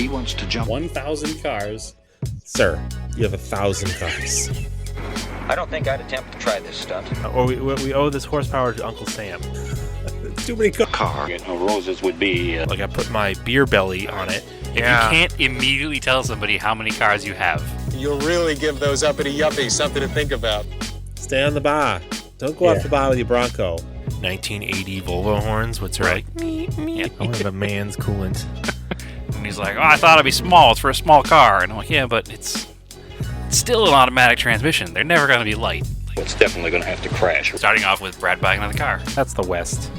He wants to jump 1,000 cars. Sir, you have 1,000 cars. I don't think I'd attempt to try this stunt. Or we owe this horsepower to Uncle Sam. Too many cars. car. You know, roses would be... Like I put my beer belly on it. If you can't immediately tell somebody how many cars you have. You'll really give those uppity yuppies something to think about. Stay on the bar. Don't go off the bar with your Bronco. 1980 Volvo horns, what's right? I want to have a man's coolant. And he's like, oh, I thought it'd be small. It's for a small car. And I'm like, yeah, but it's still an automatic transmission. They're never going to be light. It's definitely going to have to crash. Starting off with Brad buying another car. That's the West.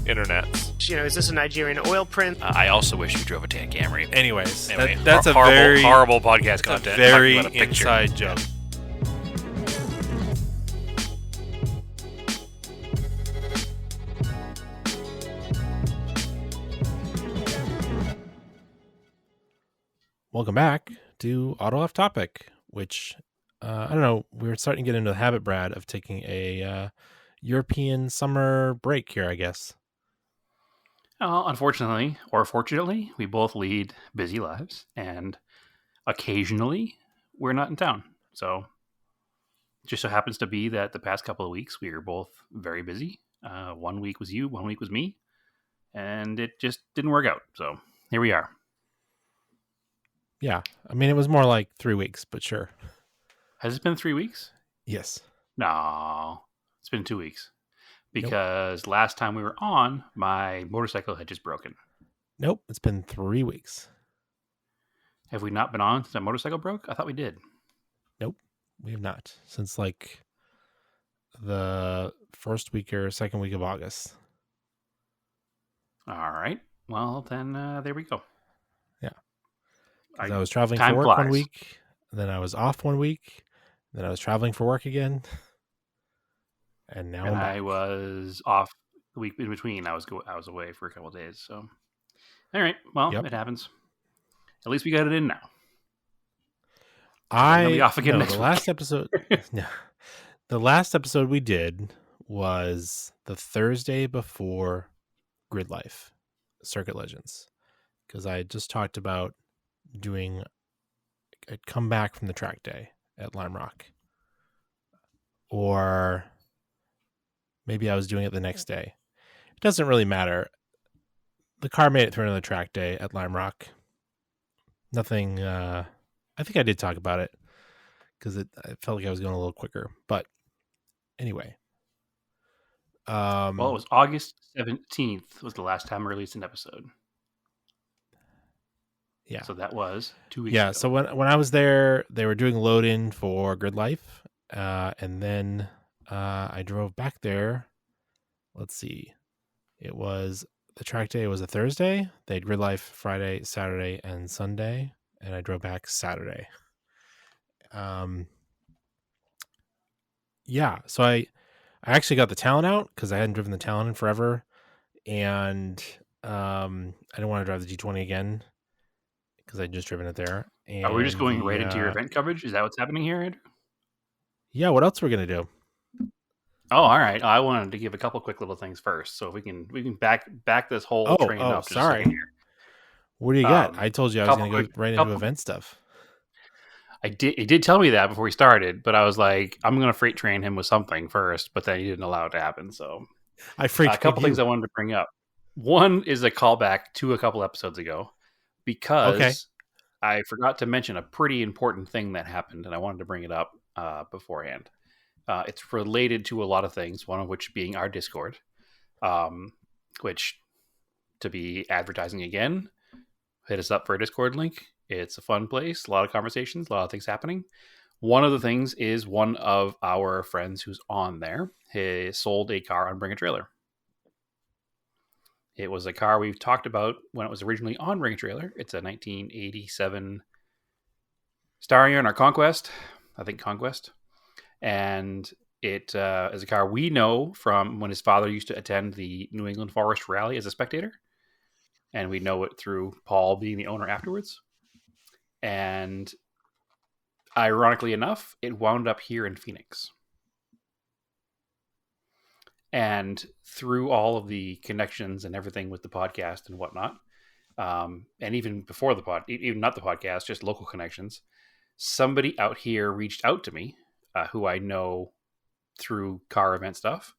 Internet. You know, is this a Nigerian oil print? I also wish you drove a Tan Camry. Anyways, Anyway, that's a horrible, very horrible podcast content. Very Talking about a picture. inside joke. Welcome back to Auto Off Topic, which I don't know. We're starting to get into the habit, Brad, of taking a European summer break here, I guess. Unfortunately, or fortunately, we both lead busy lives, and occasionally we're not in town. So it just so happens to be that the past couple of weeks we were both very busy. 1 week was you, 1 week was me, and it just didn't work out. So here we are. Yeah, I mean, it was more like 3 weeks, but sure. Has it been 3 weeks? Yes. No, it's been 2 weeks. Because last time we were on, my motorcycle had just broken. Nope, it's been 3 weeks. Have we not been on since the motorcycle broke? I thought we did. Nope, we have not. Since like the first week or second week of August. All right. Well, then there we go. Yeah. I was traveling for work 1 week. Then I was off 1 week. Then I was traveling for work again. And now I was off the week in between. I was away for a couple of days. So, all right. Well, It happens. At least we got it in now. I'll be off again next the week. last episode. The last episode we did was the Thursday before Grid Life, Circuit Legends, because I just talked about doing a comeback from the track day at Lime Rock, or maybe I was doing it the next day. It doesn't really matter. The car made it through another track day at Lime Rock. Nothing. I think I did talk about it because I felt like I was going a little quicker. But anyway. Well, it was August 17th was the last time I released an episode. Yeah. So that was 2 weeks ago. ago. So when I was there, they were doing load-in for Grid Life. And then I drove back there. Let's see. It was the track day was a Thursday. They had Grid Life Friday, Saturday, and Sunday. And I drove back Saturday. Yeah. So I actually got the Talon out because I hadn't driven the Talon in forever. And I didn't want to drive the G20 again because I'd just driven it there. And are we just going right into your event coverage? Is that what's happening here, Andrew? Yeah. What else are we going to do? Oh, all right. I wanted to give a couple quick little things first, so we can back this whole train up. Just sorry. a second here. What do you got? I told you I was going to go right into event stuff. He did tell me that before we started, but I was like, I'm going to freight train him with something first, but then he didn't allow it to happen. So I freaked a couple things I wanted to bring up. One is a callback to a couple episodes ago because I forgot to mention a pretty important thing that happened, and I wanted to bring it up beforehand. It's related to a lot of things, one of which being our Discord, which, to be advertising again, hit us up for a Discord link. It's a fun place, a lot of conversations, a lot of things happening. One of the things is one of our friends who's on there, he sold a car on Bring a Trailer. It was a car we've talked about when it was originally on Bring a Trailer. It's a 1987 Starion or Conquest, I think Conquest. And it is a car we know from when his father used to attend the New England Forest Rally as a spectator. And we know it through Paul being the owner afterwards. And ironically enough, it wound up here in Phoenix. And through all of the connections and everything with the podcast and whatnot, and even before even not the podcast, just local connections. Somebody out here reached out to me, who I know through car event stuff,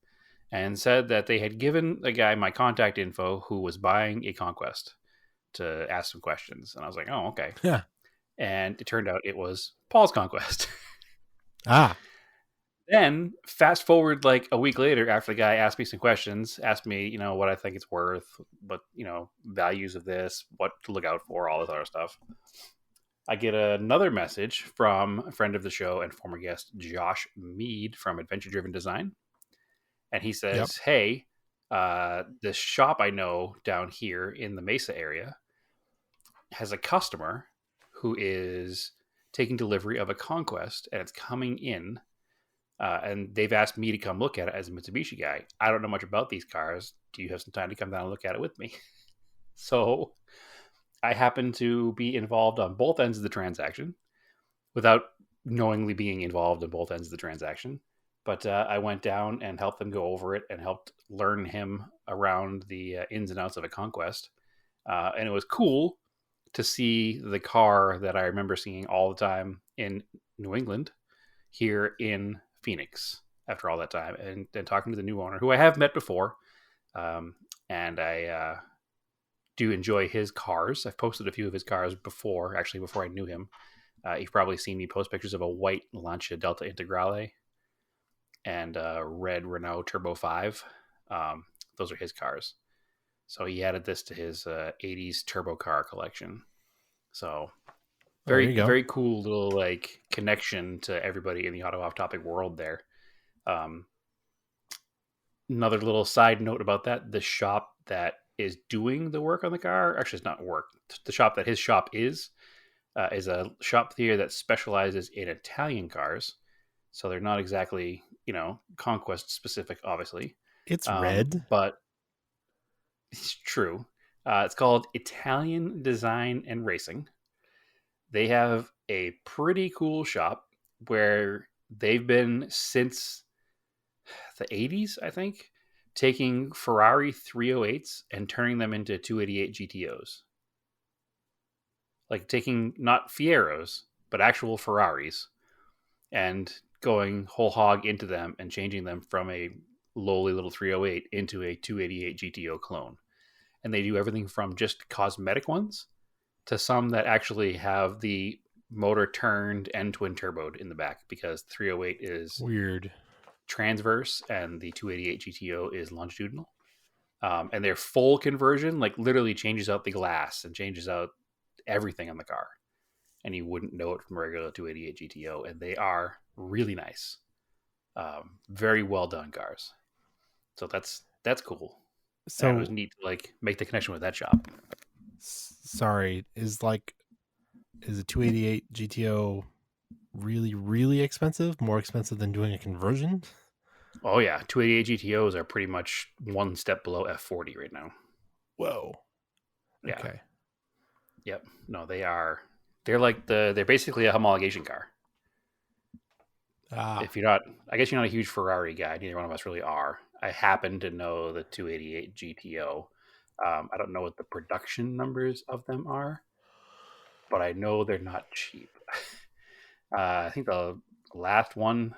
and said that they had given the guy my contact info who was buying a Conquest to ask some questions. And I was like, oh, okay. Yeah. And it turned out it was Paul's Conquest. Ah. Then fast forward like a week later, after the guy asked me some questions, asked me, what I think it's worth, but, values of this, what to look out for, all this other stuff. I get another message from a friend of the show and former guest, Josh Mead from Adventure Driven Design. And he says, hey, this shop I know down here in the Mesa area has a customer who is taking delivery of a Conquest, and it's coming in. And they've asked me to come look at it as a Mitsubishi guy. I don't know much about these cars. Do you have some time to come down and look at it with me? So I happen to be involved on both ends of the transaction without knowingly being involved in both ends of the transaction. But I went down and helped them go over it and helped learn him around the ins and outs of a Conquest. And it was cool to see the car that I remember seeing all the time in New England here in Phoenix after all that time, and then talking to the new owner who I have met before. And I do enjoy his cars. I've posted a few of his cars before I knew him. You've probably seen me post pictures of a white Lancia Delta Integrale and a red Renault Turbo 5. Those are his cars. So he added this to his 80s turbo car collection. So very, very cool little like connection to everybody in the Auto Off Topic world there. Another little side note about that, the shop that is doing the work on the car, actually it's not work. The shop that his shop is a shop here that specializes in Italian cars. So they're not exactly, Conquest specific, obviously. It's red. But it's true. It's called Italian Design and Racing. They have a pretty cool shop where they've been since the 80s, I think, taking Ferrari 308s and turning them into 288 GTOs. Like taking not Fieros, but actual Ferraris and going whole hog into them and changing them from a lowly little 308 into a 288 GTO clone. And they do everything from just cosmetic ones to some that actually have the motor turned and twin turboed in the back, because 308 is weird transverse and the 288 GTO is longitudinal. And their full conversion like literally changes out the glass and changes out everything on the car, and you wouldn't know it from a regular 288 GTO. And they are really nice, very well done cars. So that's cool. So and it was neat to like make the connection with that shop. Sorry, is a 288 GTO really, really expensive? More expensive than doing a conversion? Oh yeah, 288 GTOs are pretty much one step below F40 right now. Whoa. Yeah. Okay. Yep. No, they are. They're basically a homologation car. If you're not, I guess you're not a huge Ferrari guy. Neither one of us really are. I happen to know the 288 GTO. I don't know what the production numbers of them are, but I know they're not cheap. I think the last one,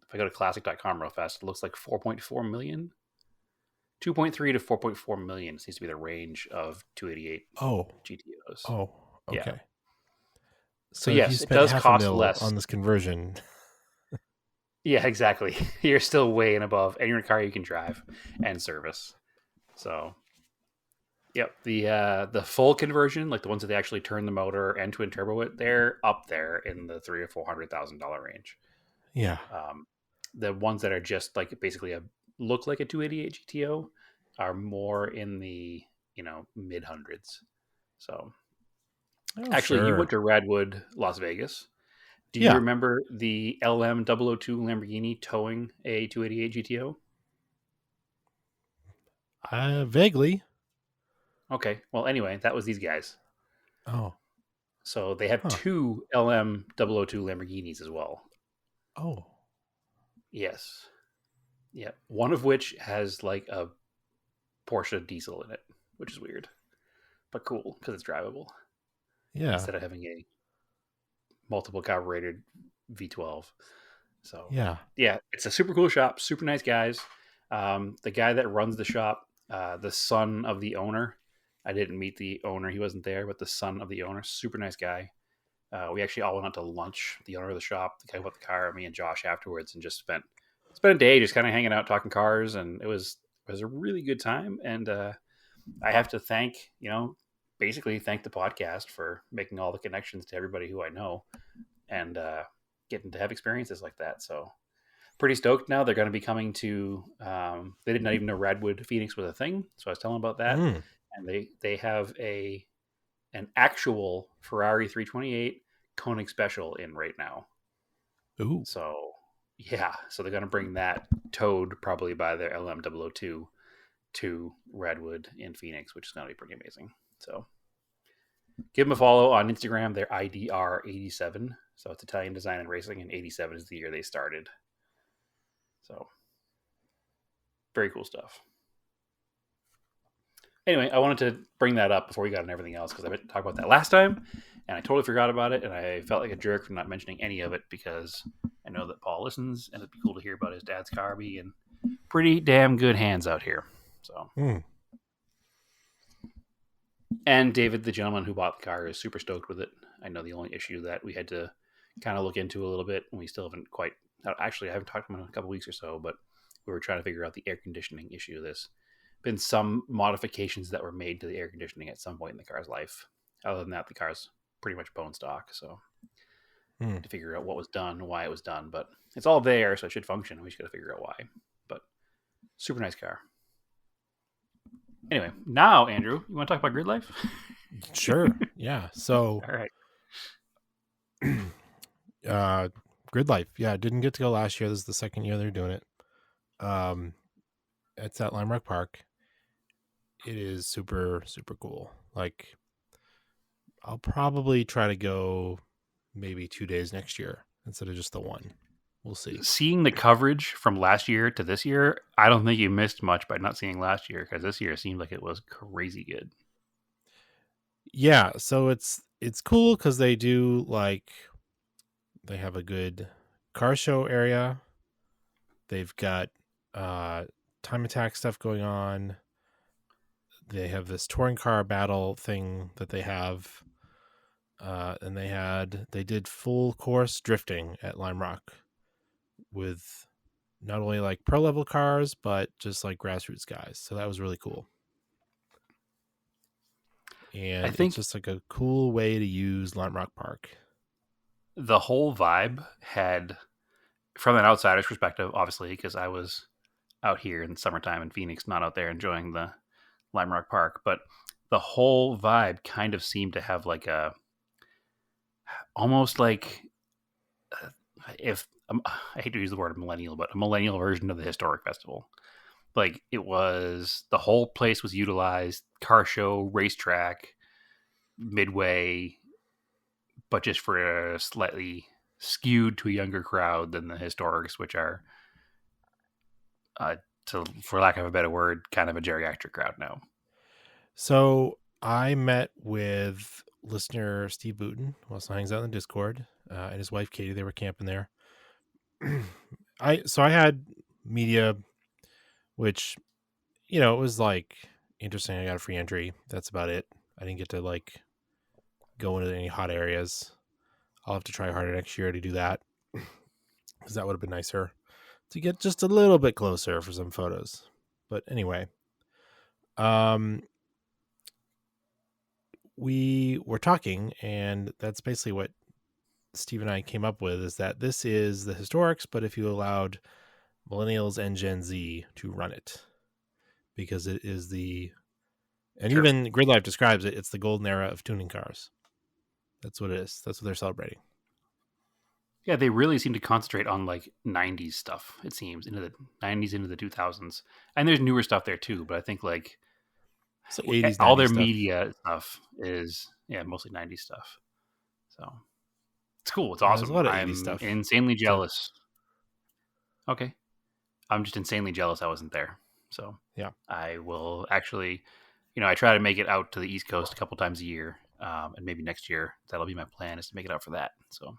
if I go to classic.com real fast, it looks like 4.4 million. 2.3 to 4.4 million seems to be the range of 288 GTOs. Oh, okay. Yeah. So yes, it does cost less on this conversion. Yeah, exactly. You're still way and above any car you can drive and service. So, yep, the full conversion, like the ones that they actually turn the motor and twin turbo it, they're up there in the $300,000 or $400,000 range. Yeah. The ones that are just like basically look like a 288 GTO are more in the mid hundreds. So, actually, you went to Radwood, Las Vegas. Do you remember the LM002 Lamborghini towing a 288 GTO? Vaguely. Okay. Well, anyway, that was these guys. Oh. So they have two LM002 Lamborghinis as well. Oh. Yes. Yeah. One of which has like a Porsche diesel in it, which is weird. but cool because it's drivable Yeah. instead of having a multiple carbureted V12. So Yeah. it's a super cool shop, super nice guys. The guy that runs the shop, the son of the owner, I didn't meet the owner, he wasn't there, but the son of the owner, super nice guy. We actually all went out to lunch, the owner of the shop, the guy who bought the car, me and Josh afterwards, and just spent a day just kind of hanging out, talking cars, and it was a really good time. And I have to thank the podcast for making all the connections to everybody who I know and getting to have experiences like that. So pretty stoked now. They're going to be coming to they did not even know Radwood Phoenix was a thing, so I was telling them about that. And they have an actual Ferrari 328 Koenig special in right now. Ooh. So they're going to bring that towed probably by their LM002 to Radwood in Phoenix, which is going to be pretty amazing. So give them a follow on Instagram. They're IDR87. So it's Italian Design and Racing, and 87 is the year they started. So very cool stuff. Anyway, I wanted to bring that up before we got on everything else because I talked about that last time and I totally forgot about it, and I felt like a jerk for not mentioning any of it because I know that Paul listens and it'd be cool to hear about his dad's car being in pretty damn good hands out here. So, And David, the gentleman who bought the car, is super stoked with it. I know the only issue that we had to kind of look into a little bit, and we still haven't quite, actually I haven't talked to him in a couple weeks or so, but we were trying to figure out the air conditioning issue. There's been some modifications that were made to the air conditioning at some point in the car's life. Other than that, the car's pretty much bone stock. So to figure out what was done, why it was done, but it's all there, so it should function. We just got to figure out why. But super nice car. Anyway, now Andrew, you want to talk about Grid Life? Sure. Yeah. So, all right. Grid Life. Yeah, didn't get to go last year. This is the second year they're doing it. It's at Lime Rock Park. It is super, super cool. Like, I'll probably try to go maybe 2 days next year instead of just the one. We'll see. Seeing the coverage from last year to this year, I don't think you missed much by not seeing last year, because this year seemed like it was crazy good. Yeah, so it's cool because they do, like, they have a good car show area. They've got time attack stuff going on. They have this touring car battle thing that they have. And they did full course drifting at Lime Rock with not only like pro level cars, but just like grassroots guys. So that was really cool. And I think it's just like a cool way to use Lime Rock Park. The whole vibe had, from an outsider's perspective, obviously, because I was out here in the summertime in Phoenix, not out there enjoying the Lime Rock Park, but the whole vibe kind of seemed to have like almost like I hate to use the word millennial, but a millennial version of the historic festival. Like, it was, the whole place was utilized, car show, racetrack, midway, but just for a slightly skewed to a younger crowd than the historics, which are, for lack of a better word, kind of a geriatric crowd now. So I met with listener Steve Booten, who also hangs out in the Discord, and his wife Katie. They were camping there. I had media, which, it was like interesting. I got a free entry. That's about it. I didn't get to like go into any hot areas. I'll have to try harder next year to do that, because that would have been nicer to get just a little bit closer for some photos. But anyway, we were talking, and that's basically what Steve and I came up with, is that this is the historics, but if you allowed millennials and Gen Z to run it, because it is even Grid Life describes it, it's the golden era of tuning cars. That's what it is. That's what they're celebrating. Yeah, they really seem to concentrate on like 90s stuff, it seems, into the 90s, into the 2000s. And there's newer stuff there too, but I think like so 80s, all their stuff. Media stuff is mostly 90s stuff. So it's cool. It's awesome. There's a lot of 80s I'm stuff. insanely jealous. Okay. I'm just insanely jealous I wasn't there. So yeah, I will actually I try to make it out to the East Coast a couple times a year, and maybe next year that'll be my plan, is to make it out for that. So,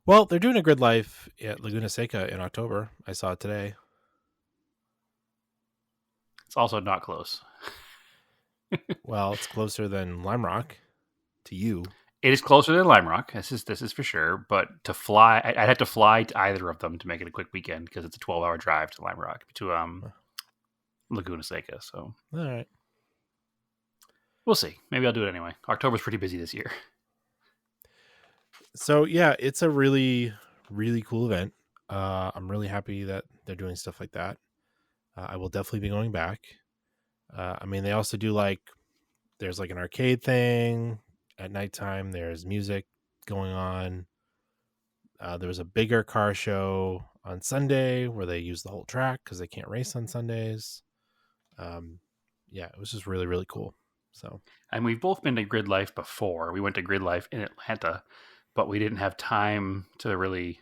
Well, they're doing a Grid Life at Laguna Seca in October. I saw it today. it's also not close. Well, it's closer than Lime Rock to you. It is closer than Lime Rock. This is for sure. But to fly, I'd have to fly to either of them to make it a quick weekend, because it's a 12-hour drive to Lime Rock, to Laguna Seca. So, All right. we'll see. Maybe I'll do it anyway. October's pretty busy this year. So yeah, it's a really, really cool event. I'm really happy that they're doing stuff like that. I will definitely be going back. I mean, they also do there's an arcade thing at nighttime. There's music going on. There was a bigger car show on Sunday where they use the whole track because they can't race on Sundays. Yeah, it was just really, really cool. So, And we've both been to Grid Life before. We went to Grid Life in Atlanta, but we didn't have time to really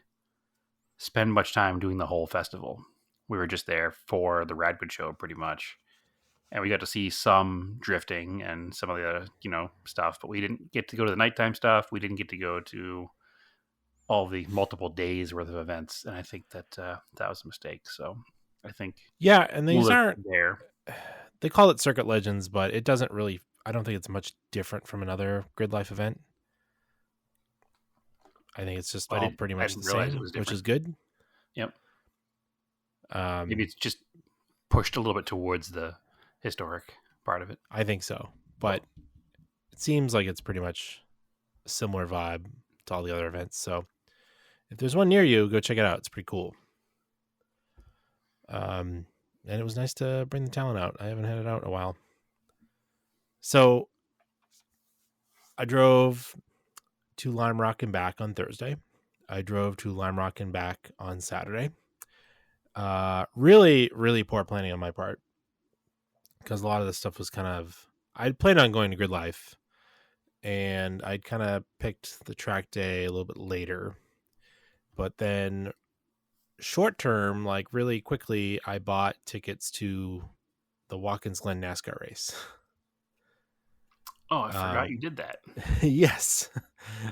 spend much time doing the whole festival. We were just there for the Radwood show pretty much. And we got to see some drifting and some of the, stuff, but we didn't get to go to the nighttime stuff. We didn't get to go to all the multiple days worth of events. And I think that that was a mistake. So I think yeah, and these aren't there. They call it Circuit Legends, but it doesn't really, I don't think it's much different from another Grid Life event. I think it's just all pretty much the same, which is good. Yep. Maybe it's just pushed a little bit towards the historic part of it. I think so, but it seems like it's pretty much a similar vibe to all the other events. So if there's one near you, go check it out. It's pretty cool. And it was nice to bring the talent out. I haven't had it out in a while. So I drove to Lime Rock and back on Thursday. I drove to Lime Rock and back on Saturday. Really, really poor planning on my part, because a lot of this stuff was I'd planned on going to Grid Life, and I'd kind of picked the track day a little bit later. But then short term, really quickly, I bought tickets to the Watkins Glen NASCAR race. Oh, I forgot you did that. Yes.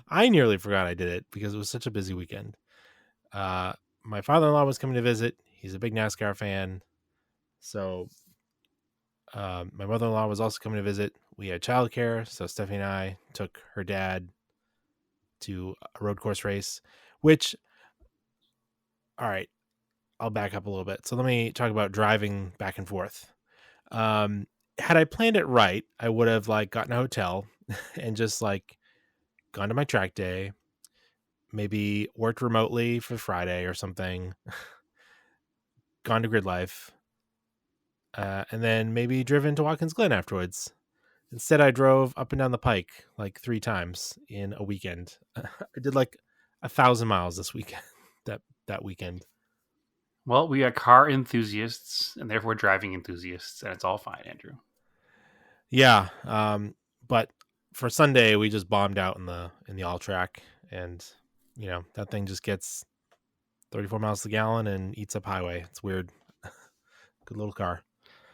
I nearly forgot I did it because it was such a busy weekend. My father-in-law was coming to visit. He's a big NASCAR fan. So my mother-in-law was also coming to visit. We had childcare, so Stephanie and I took her dad to a road course race, which, all right, I'll back up a little bit. So let me talk about driving back and forth. Had I planned it right, I would have gotten a hotel and just gone to my track day, maybe worked remotely for Friday or something, gone to Grid Life, and then maybe driven to Watkins Glen afterwards. Instead, I drove up and down the Pike 3 times in a weekend. I did 1,000 miles this weekend, that weekend. Well, we are car enthusiasts and therefore driving enthusiasts, and it's all fine, Andrew. Yeah, but for Sunday we just bombed out in the all track, and that thing just gets 34 miles to the gallon and eats up highway. It's weird. Good little car.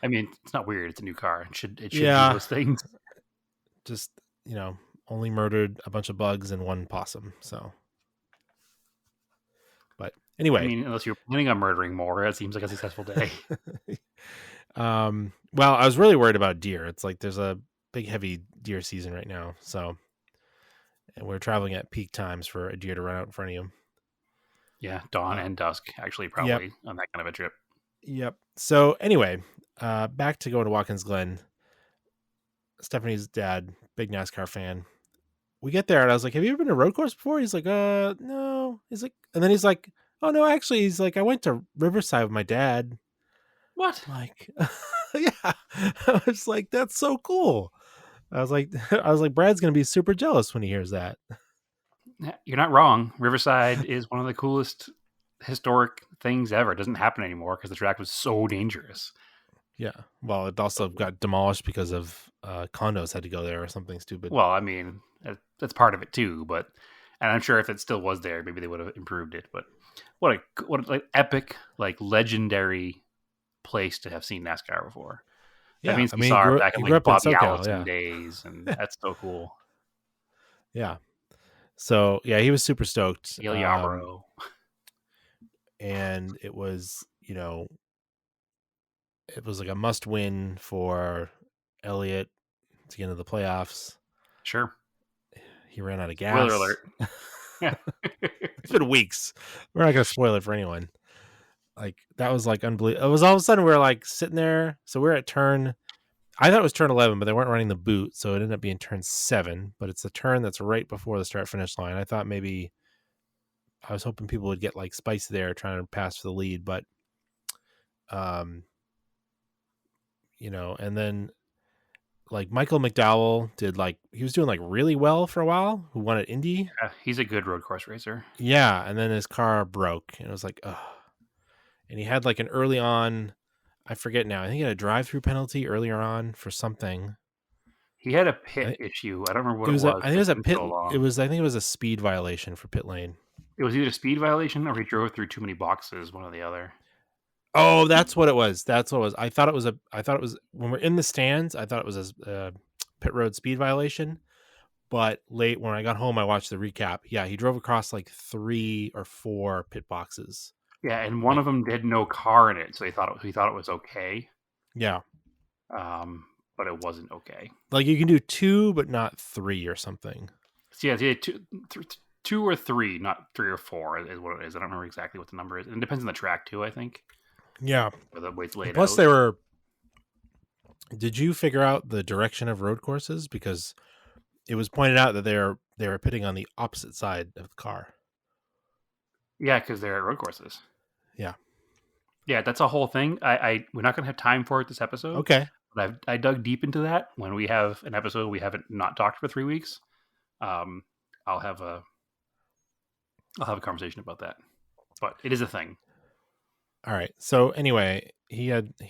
I mean, it's not weird. It's a new car. It should do those things. Just only murdered a bunch of bugs and one possum. So, but anyway, I mean, unless you're planning on murdering more, it seems like a successful day. Well, I was really worried about deer. It's there's a big heavy deer season right now, so, and we're traveling at peak times for a deer to run out in front of you. Yeah, dawn and dusk, actually, probably on that kind of a trip. Yep. So anyway, back to going to Watkins Glen. Stephanie's dad, big NASCAR fan. We get there and I was like, "Have you ever been to road course before?" He's like, no." He's like, and then he's like, "Oh no, actually," he's like, "I went to Riverside with my dad." What? Yeah. I was like, "That's so cool." I was like, Brad's gonna be super jealous when he hears that. You're not wrong. Riverside is one of the coolest historic things ever. It doesn't happen anymore because the track was so dangerous. Yeah. Well, it also got demolished because of condos had to go there or something stupid. Well, I mean, that's part of it too. And I'm sure if it still was there, maybe they would have improved it. But what epic, legendary place to have seen NASCAR before. That Yeah, means I we mean, saw he her grew, back he in grew like up in Bobby SoCal. Allison Yeah, days, and that's so cool. yeah. So yeah, he was super stoked. Il Yarborough. And it was, it was like a must win for Elliott to get into the playoffs. Sure. He ran out of Spoiler gas. alert. Yeah. It's been weeks. We're not gonna spoil it for anyone. Like that was like unbelievable. It was all of a sudden we were like sitting there. So we're at turn. I thought it was turn 11, but they weren't running the boot, so it ended up being turn 7. But it's the turn that's right before the start finish line. I thought maybe I was hoping people would get like spicy there trying to pass for the lead, but and then like Michael McDowell he was doing like really well for a while, who won at Indy. Yeah, he's a good road course racer. Yeah, and then his car broke, and it was like, oh. And he had like an early on, I forget now. I think he had a drive-through penalty earlier on for something. He had a pit issue. I don't remember what it was. I think it was a pit. So I think it was a speed violation for pit lane. it was either a speed violation or he drove through too many boxes, one or the other. Oh, that's what it was. That's what it was. I thought it was when we're in the stands. I thought it was a pit road speed violation. But late when I got home, I watched the recap. Yeah, he drove across like 3 or 4 pit boxes. Yeah, and one of them had no car in it, so he thought it was okay. Yeah, but it wasn't okay. like you can do 2, but not 3 or something. So yeah, 2 or 3, not 3 or 4 is what it is. I don't remember exactly what the number is. It depends on the track too, I think. Yeah. Or the way it's laid Plus, out. Did you figure out the direction of road courses? Because it was pointed out that they were pitting on the opposite side of the car. Yeah, because they're at road courses. Yeah. Yeah, that's a whole thing. We're not going to have time for it this episode. Okay. But I dug deep into that. When we have an episode we haven't not talked for 3 weeks, I'll have a conversation about that. But it is a thing. All right. So anyway, he ended up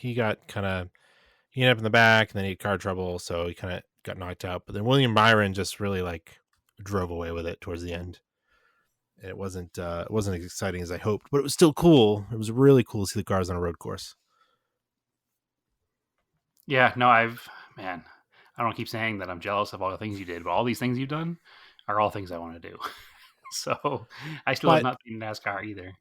in the back, and then he had car trouble, so he kind of got knocked out. But then William Byron just really like drove away with it towards the end. And it wasn't as exciting as I hoped, but it was still cool. It was really cool to see the cars on a road course. Yeah, no, I don't keep saying that I'm jealous of all the things you did, but all these things you've done are all things I want to do. So I still have not seen NASCAR either.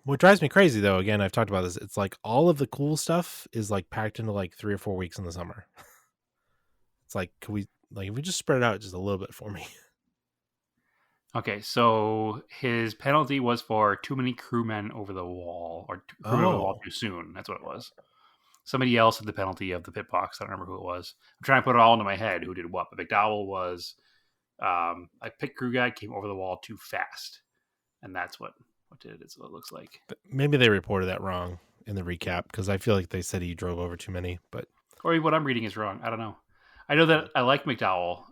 What drives me crazy, though, again, I've talked about this, it's like all of the cool stuff is like packed into like 3 or 4 weeks in the summer. It's like, if we just spread it out just a little bit for me. Okay, so his penalty was for too many crewmen over the wall, or crewmen over the wall too soon. That's what it was. Somebody else had the penalty of the pit box. I don't remember who it was. I'm trying to put it all into my head who did what. But McDowell was a pit crew guy came over the wall too fast, and that's what did it. It's what it looks like. Maybe they reported that wrong in the recap, because I feel like they said he drove over too many. But or what I'm reading is wrong. I don't know. I know that I like McDowell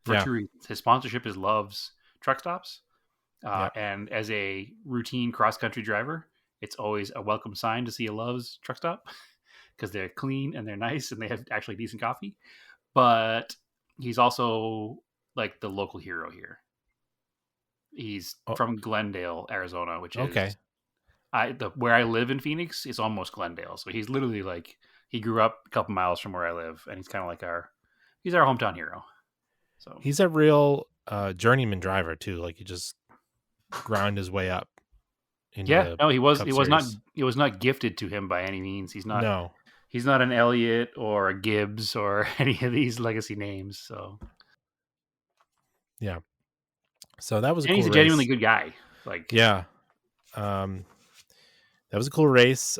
for 2 reasons. His sponsorship is Love's Truck Stops, and as a routine cross country driver, it's always a welcome sign to see a Love's Truck Stop because they're clean and they're nice and they have actually decent coffee. But he's also like the local hero here. He's from Glendale, Arizona, which is where I live in Phoenix is almost Glendale. So he's literally like he grew up a couple miles from where I live, and he's kind of like he's our hometown hero. So he's a real journeyman driver too. Like he just ground his way up. He was not gifted to him by any means. He's not an Elliott or a Gibbs or any of these legacy names. So yeah. So that was he's a genuinely good guy. Like that was a cool race.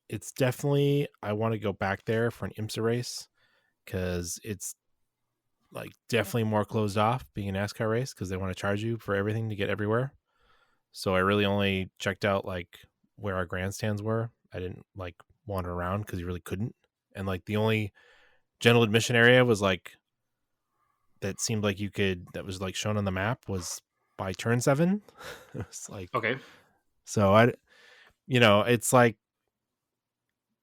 It's definitely I want to go back there for an IMSA race because it's like definitely more closed off being a NASCAR race because they want to charge you for everything to get everywhere. So I really only checked out like where our grandstands were. I didn't like wander around because you really couldn't. And like the only general admission area was like that seemed like you could that was like shown on the map was by turn 7. It was like okay. So it's like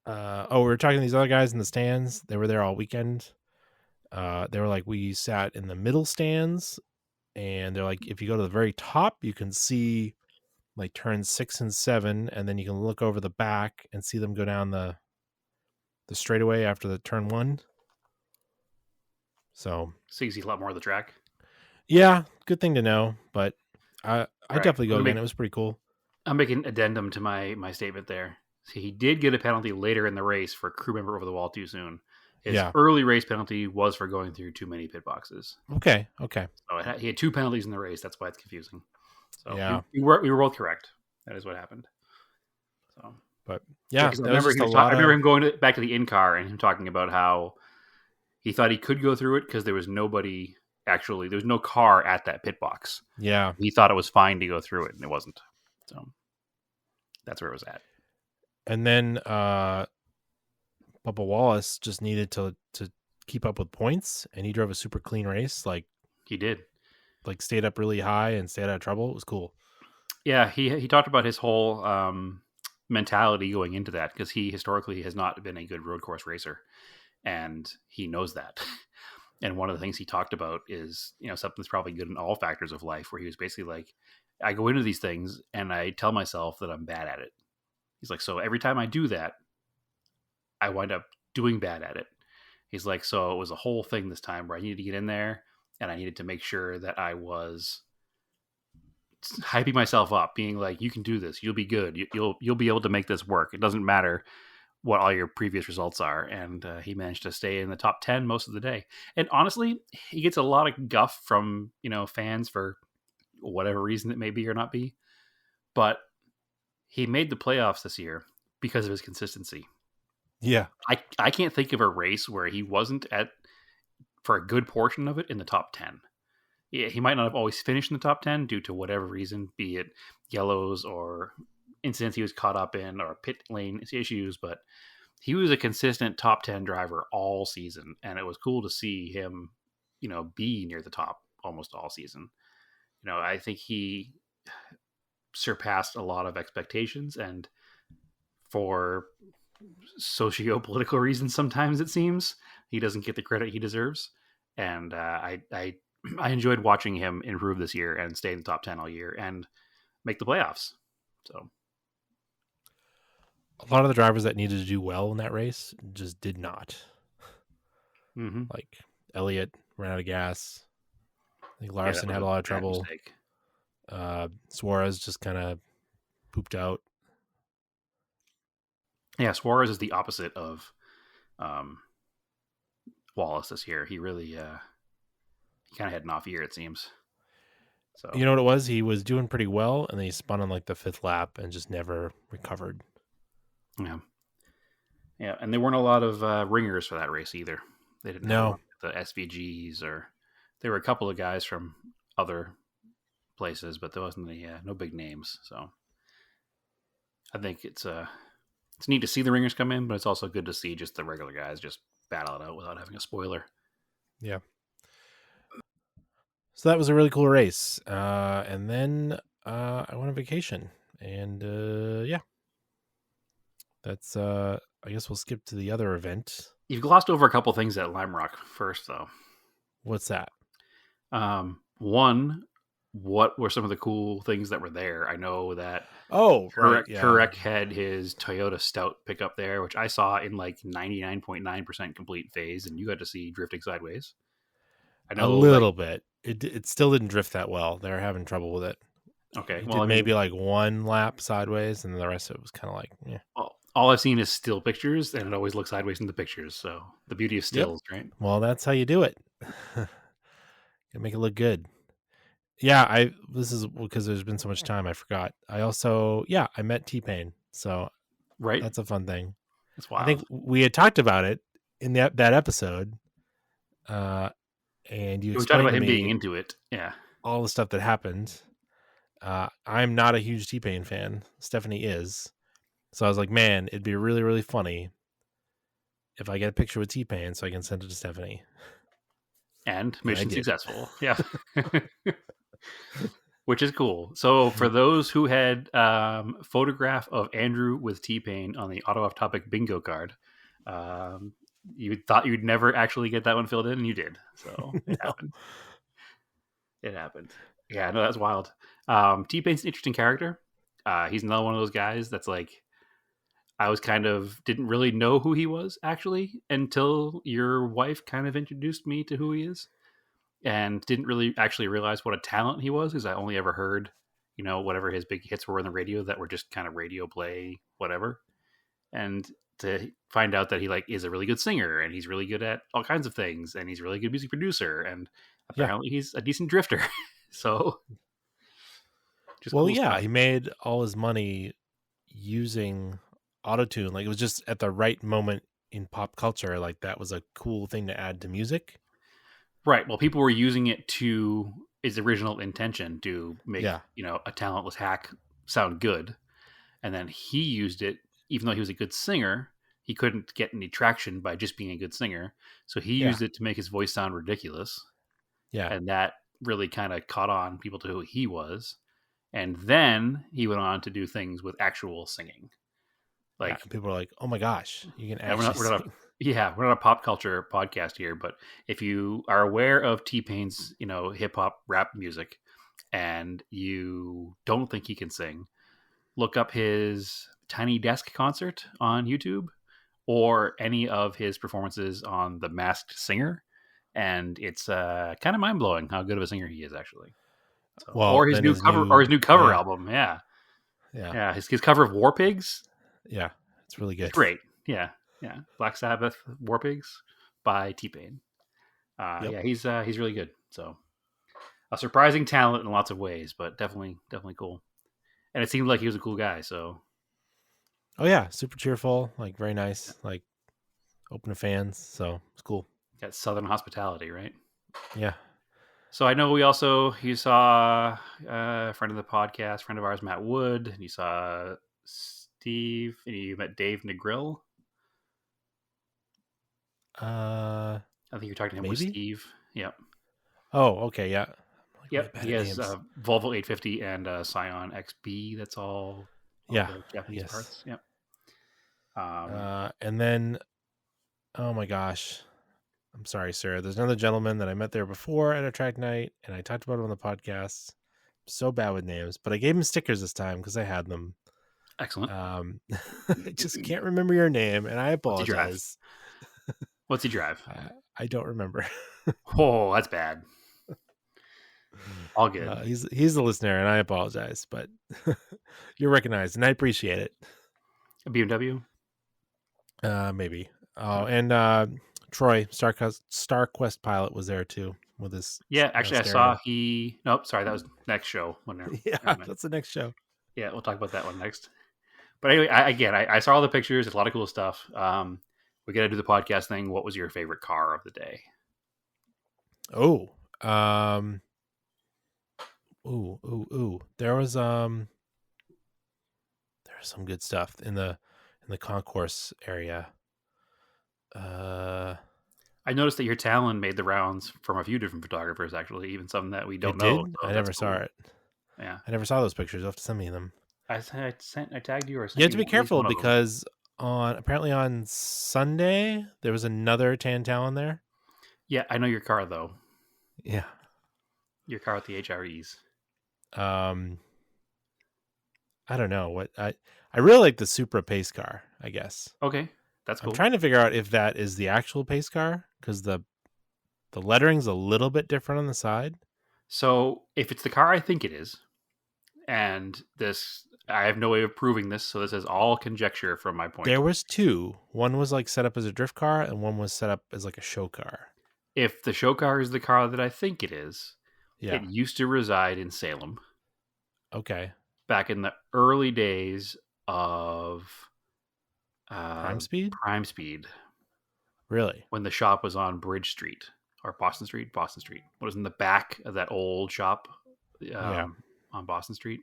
we were talking to these other guys in the stands. They were there all weekend. They were like, we sat in the middle stands, and they're like, if you go to the very top, you can see like turns 6 and 7, and then you can look over the back and see them go down the the straightaway after the turn 1. So you see a lot more of the track. yeah, good thing to know. But I definitely go Let me- again. It was pretty cool. I'm making addendum to my statement there. See, he did get a penalty later in the race for crew member over the wall too soon. His Yeah. early race penalty was for going through too many pit boxes. Okay. So he had 2 penalties in the race. That's why it's confusing. So Yeah. we were both correct. That is what happened. So Yeah, 'cause I that was remember, just a I lot remember of- him going back to the in car and him talking about how he thought he could go through it because there was nobody actually. There was no car at that pit box. Yeah. He thought it was fine to go through it, and it wasn't. So that's where it was at. And then Bubba Wallace just needed to keep up with points, and he drove a super clean race. Like He did. stayed up really high and stayed out of trouble. It was cool. Yeah, he talked about his whole mentality going into that because he historically has not been a good road course racer, and he knows that. And one of the things he talked about is, something that's probably good in all factors of life, where he was basically like, I go into these things and I tell myself that I'm bad at it. He's like, so every time I do that, I wind up doing bad at it. He's like, so it was a whole thing this time where I needed to get in there and I needed to make sure that I was hyping myself up, being like, you can do this, you'll be good, you'll be able to make this work. It doesn't matter what all your previous results are. And he managed to stay in the top 10 most of the day. And honestly, he gets a lot of guff from fans for whatever reason it may be or not be, but he made the playoffs this year because of his consistency. Yeah. I can't think of a race where he wasn't for a good portion of it in the top 10. Yeah, he might not have always finished in the top 10 due to whatever reason, be it yellows or incidents he was caught up in or pit lane issues, but he was a consistent top 10 driver all season. And it was cool to see him, be near the top almost all season. I think he surpassed a lot of expectations, and for socio-political reasons, sometimes it seems he doesn't get the credit he deserves. And I enjoyed watching him improve this year and stay in the top 10 all year and make the playoffs. So A lot of the drivers that needed to do well in that race just did not. mm-hmm. Like Elliott ran out of gas. I think Larson had a lot of trouble. Suarez just kind of pooped out. Yeah, Suarez is the opposite of Wallace this year. He really he kind of had an off year, it seems. So You know what it was? He was doing pretty well, and then he spun on like the 5th lap and just never recovered. Yeah, and there weren't a lot of ringers for that race either. They didn't No. have the SVGs, or there were a couple of guys from other places, but there wasn't any no big names. So I think it's neat to see the ringers come in, but it's also good to see just the regular guys just battle it out without having a spoiler. Yeah. So that was a really cool race. And then I went on vacation. And yeah. That's I guess we'll skip to the other event. You've glossed over a couple things at Lime Rock first, though. What's that? One, what were some of the cool things that were there? I know that Oh, right. Yeah. Kurek had his Toyota Stout pickup there, which I saw in like 99.9% complete phase, and you got to see drifting sideways. I know A little bit. It still didn't drift that well. They're having trouble with it. Okay, It well, did maybe like one lap sideways, and the rest of it was kind of like, yeah. well, all I've seen is still pictures, and it always looks sideways in the pictures. So the beauty of stills, right? Well, that's how you do it. You make it look good. Yeah, this is because there's been so much time, I forgot. I met T-Pain. So Right. that's a fun thing. That's wild. I think we had talked about it in that episode. And you we talked explained about to him me being into it. Yeah. all the stuff that happened. I'm not a huge T-Pain fan. Stephanie is. So I was like, man, it'd be really, really funny if I get a picture with T-Pain so I can send it to Stephanie. And I mission did. successful. Yeah. Which is cool. So for those who had photograph of Andrew with T-Pain on the Auto Off Topic bingo card, you thought you'd never actually get that one filled in, and you did. So it happened. It happened. Yeah, no, that's wild. T-Pain's an interesting character. He's another one of those guys that's like, I was didn't really know who he was actually until your wife kind of introduced me to who he is, and didn't really actually realize what a talent he was, because I only ever heard, whatever his big hits were on the radio that were just kind of radio play, whatever. And to find out that he is a really good singer, and he's really good at all kinds of things, and he's a really good music producer, and apparently he's a decent drifter. So, just cool stuff. He made all his money using autotune. Like, it was just at the right moment in pop culture. Like, that was a cool thing to add to music. Right. Well, people were using it to its original intention to make, a talentless hack sound good. And then he used it, even though he was a good singer, he couldn't get any traction by just being a good singer. So he used it to make his voice sound ridiculous. Yeah. And that really kind of caught on people to who he was. And then he went on to do things with actual singing. People are like, "Oh my gosh, you can actually sing." We're not a pop culture podcast here, but if you are aware of T-Pain's, hip hop rap music, and you don't think he can sing, look up his Tiny Desk concert on YouTube, or any of his performances on The Masked Singer, and it's kind of mind blowing how good of a singer he is actually. So, or his new cover album, his cover of War Pigs. Yeah, it's really good. It's great. Yeah. Black Sabbath, War Pigs by T-Pain. Yeah, he's really good. So a surprising talent in lots of ways, but definitely cool. And it seemed like he was a cool guy. So, oh yeah, super cheerful, very nice, open to fans. So it's cool. Got Southern hospitality, right? Yeah. So I know you saw a friend of the podcast, friend of ours, Matt Wood, and you saw Steve, and you met Dave Negril. I think you're talking to him with Steve. Yep. Oh, okay, yeah. Yep. He has Volvo 850 and Scion XB. That's all. Japanese parts. Yep. And then, oh my gosh, I'm sorry, sir. There's another gentleman that I met there before at a track night, and I talked about him on the podcast. I'm so bad with names, but I gave him stickers this time because I had them. Excellent. I just can't remember your name, and I apologize. What's he drive? I don't remember. Oh, that's bad. All good. He's the listener, and I apologize, but you're recognized, and I appreciate it. A BMW? Maybe. Oh, and Troy, StarQuest pilot, was there too with his. Yeah, actually, I saw he. Nope, sorry, that was next show. That's the next show. Yeah, we'll talk about that one next. But anyway, I saw all the pictures. There's a lot of cool stuff. We got to do the podcast thing. What was your favorite car of the day? Oh, there was some good stuff in the concourse area. I noticed that your Talon made the rounds from a few different photographers, actually, even some that we don't know. So I never saw it. Yeah, I never saw those pictures. You'll have to send me them. I tagged you or something. You have to be careful because apparently on Sunday there was another Tan Talon there. Yeah, I know your car though. Yeah, your car with the HREs. I don't know what I really like the Supra pace car. I guess. Okay, that's cool. I'm trying to figure out if that is the actual pace car because the lettering's a little bit different on the side. So if it's the car I think it is, and this, I have no way of proving this, so this is all conjecture from my point. There was two. One was set up as a drift car, and one was set up as a show car. If the show car is the car that I think it is, it used to reside in Salem. Okay. Back in the early days of Prime Speed? Prime Speed. Really? When the shop was on Bridge Street. Or Boston Street? Boston Street. What was in the back of that old shop on Boston Street?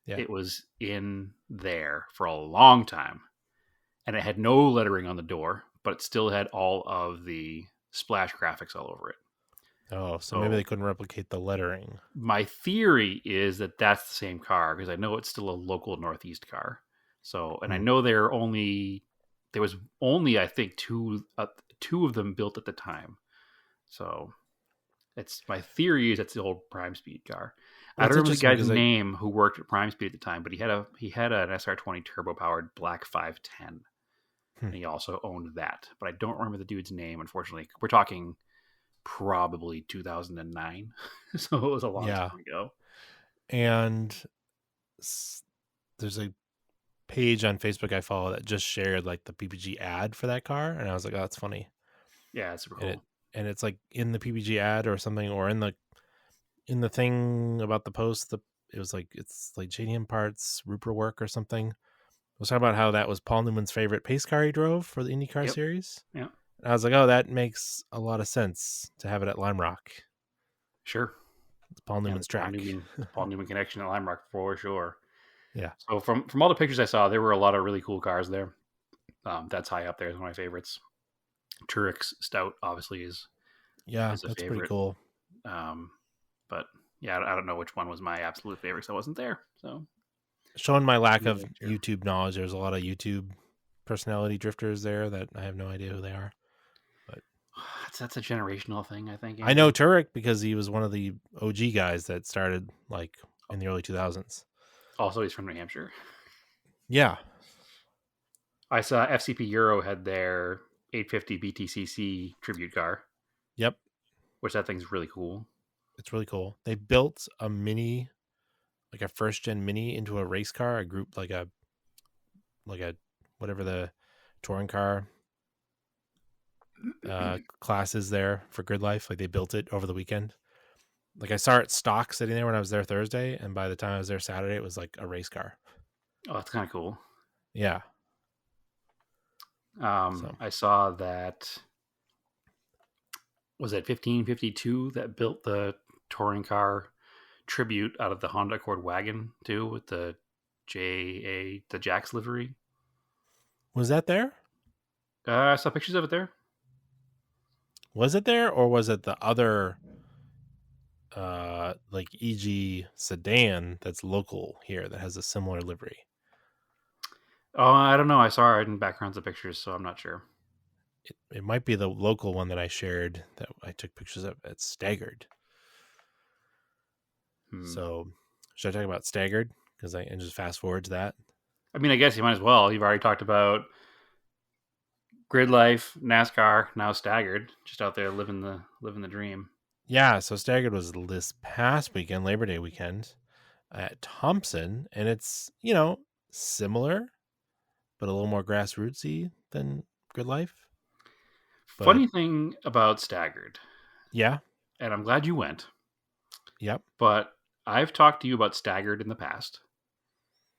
Yeah. It was in there for a long time. And it had no lettering on the door, but it still had all of the splash graphics all over it. Oh, so maybe they couldn't replicate the lettering. My theory is that that's the same car, because I know it's still a local Northeast car. So, and I know there was only, I think, two of them built at the time. So it's my theory is that's the old Prime Speed car. I don't remember the interesting guy's because name who worked at Prime Speed at the time, but he had an SR20 turbo powered Black 510, and he also owned that. But I don't remember the dude's name. Unfortunately, we're talking probably 2009, so it was a long time ago. And there's a page on Facebook I follow that just shared like the PPG ad for that car, and I was like, oh, that's funny. Yeah, it's super cool. And it's like in the PPG ad or something, or in the thing about the post, it was like, it's like JDM parts, Rupert work or something. I was talking about how that was Paul Newman's favorite pace car he drove for the IndyCar series. Yeah. And I was like, oh, that makes a lot of sense to have it at Lime Rock. Sure. It's Paul Newman's track. Paul Newman connection at Lime Rock for sure. Yeah. So from all the pictures I saw, there were a lot of really cool cars there. That's high up there. It's one of my favorites. Truex Stout obviously is that's favorite. pretty cool. But yeah, I don't know which one was my absolute favorite, so I wasn't there. So showing my lack of YouTube knowledge, there's a lot of YouTube personality drifters there that I have no idea who they are. But that's a generational thing, I think. I know Turek because he was one of the OG guys that started like in the early 2000s. Also, he's from New Hampshire. Yeah. I saw FCP Euro had their 850 BTCC tribute car. Yep. Which that thing's really cool. It's really cool. They built a mini, like a first gen mini into a race car, a group like a whatever the touring car class is there for Grid Life. Like they built it over the weekend. Like I saw it stock sitting there when I was there Thursday, and by the time I was there Saturday, it was like a race car. Oh, that's kind of cool. Yeah. I saw that. Was it 1552 that built the touring car tribute out of the Honda Accord wagon too, with the Jax livery? Was that there? I saw pictures of it there. Was it there, or was it the other like EG sedan that's local here that has a similar livery? Oh, I don't know. I saw it in backgrounds of pictures, so I'm not sure. It might be the local one that I shared that I took pictures of. It's Staggered. So should I talk about Staggered? And just fast forward to that. I mean, I guess you might as well. You've already talked about Grid Life, NASCAR, now Staggered, just out there living the dream. Yeah, so Staggered was this past weekend, Labor Day weekend, at Thompson, and it's, similar, but a little more grassrootsy than Grid Life. But, funny thing about Staggered. Yeah. And I'm glad you went. Yep. But I've talked to you about Staggered in the past,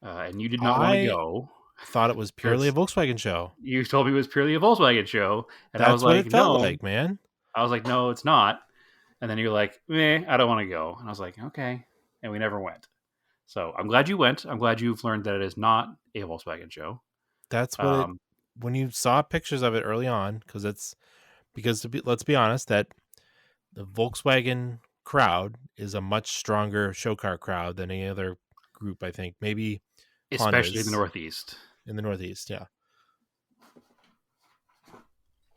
and you did not want to go. Thought it was purely a Volkswagen show. You told me it was purely a Volkswagen show, and That's I was what like, it felt no, like, man. I was like, no, it's not. And then you're like, I don't want to go. And I was like, okay. And we never went. So I'm glad you went. I'm glad you've learned that it is not a Volkswagen show. That's what when you saw pictures of it early on, let's be honest, that the Volkswagen crowd is a much stronger show car crowd than any other group, I think. Maybe especially Honda's in the Northeast. In the Northeast, yeah.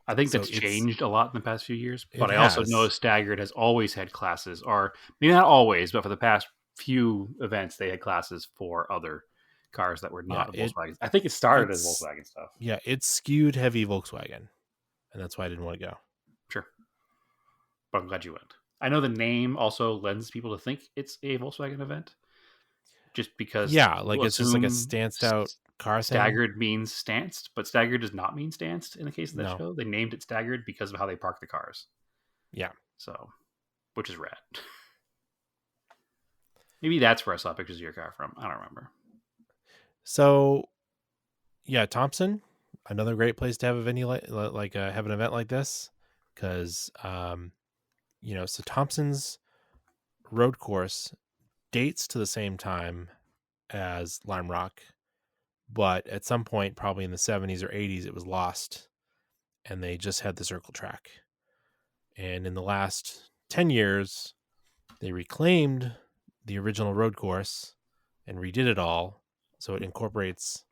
I think that's changed a lot in the past few years, but I also know Staggered has always had classes, or maybe not always, but for the past few events, they had classes for other cars that were not Volkswagen. I think it started as Volkswagen stuff. Yeah, it's skewed heavy Volkswagen, and that's why I didn't want to go. Sure. But I'm glad you went. I know the name also lends people to think it's a Volkswagen event, just because... Yeah, like it's just like a stanced out car thing. Staggered means stanced, but Staggered does not mean stanced in the case of that show. They named it Staggered because of how they park the cars. Yeah. So, which is rad. Maybe that's where I saw pictures of your car from. I don't remember. So, yeah, Thompson, another great place to have a venue like have an event like this, because so Thompson's road course dates to the same time as Lime Rock, but at some point, probably in the 70s or 80s, it was lost, and they just had the circle track. And in the last 10 years, they reclaimed the original road course and redid it all, so it incorporates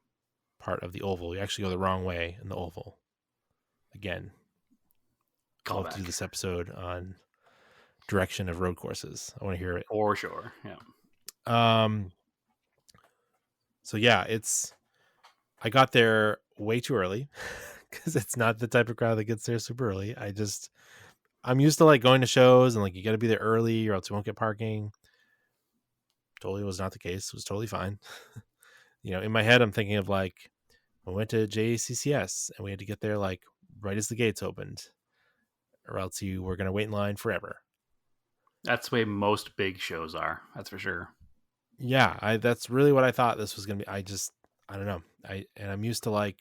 part of the oval. You actually go the wrong way in the oval. Again, I'll have to do this episode on direction of road courses. I want to hear it. For sure, yeah. So yeah, I got there way too early because it's not the type of crowd that gets there super early. I'm used to like going to shows and like you got to be there early or else you won't get parking. Totally was not the case. It was totally fine. In my head, I'm thinking of like we went to JACCS and we had to get there like right as the gates opened, or else you were going to wait in line forever. That's the way most big shows are. That's for sure. Yeah, that's really what I thought this was going to be. I don't know. I'm used to like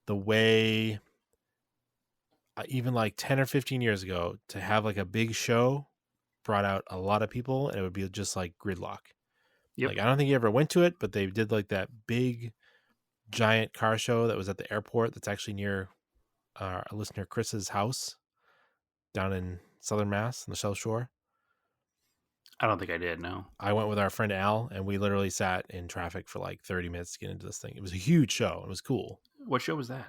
the way even like 10 or 15 years ago to have like a big show brought out a lot of people and it would be just like gridlock. Yep. Like I don't think you ever went to it, but they did like that big giant car show that was at the airport that's actually near our listener Chris's house down in Southern Mass on the South Shore. I don't think I did, no. I went with our friend Al and we literally sat in traffic for like 30 minutes to get into this thing. It was a huge show. It was cool. What show was that?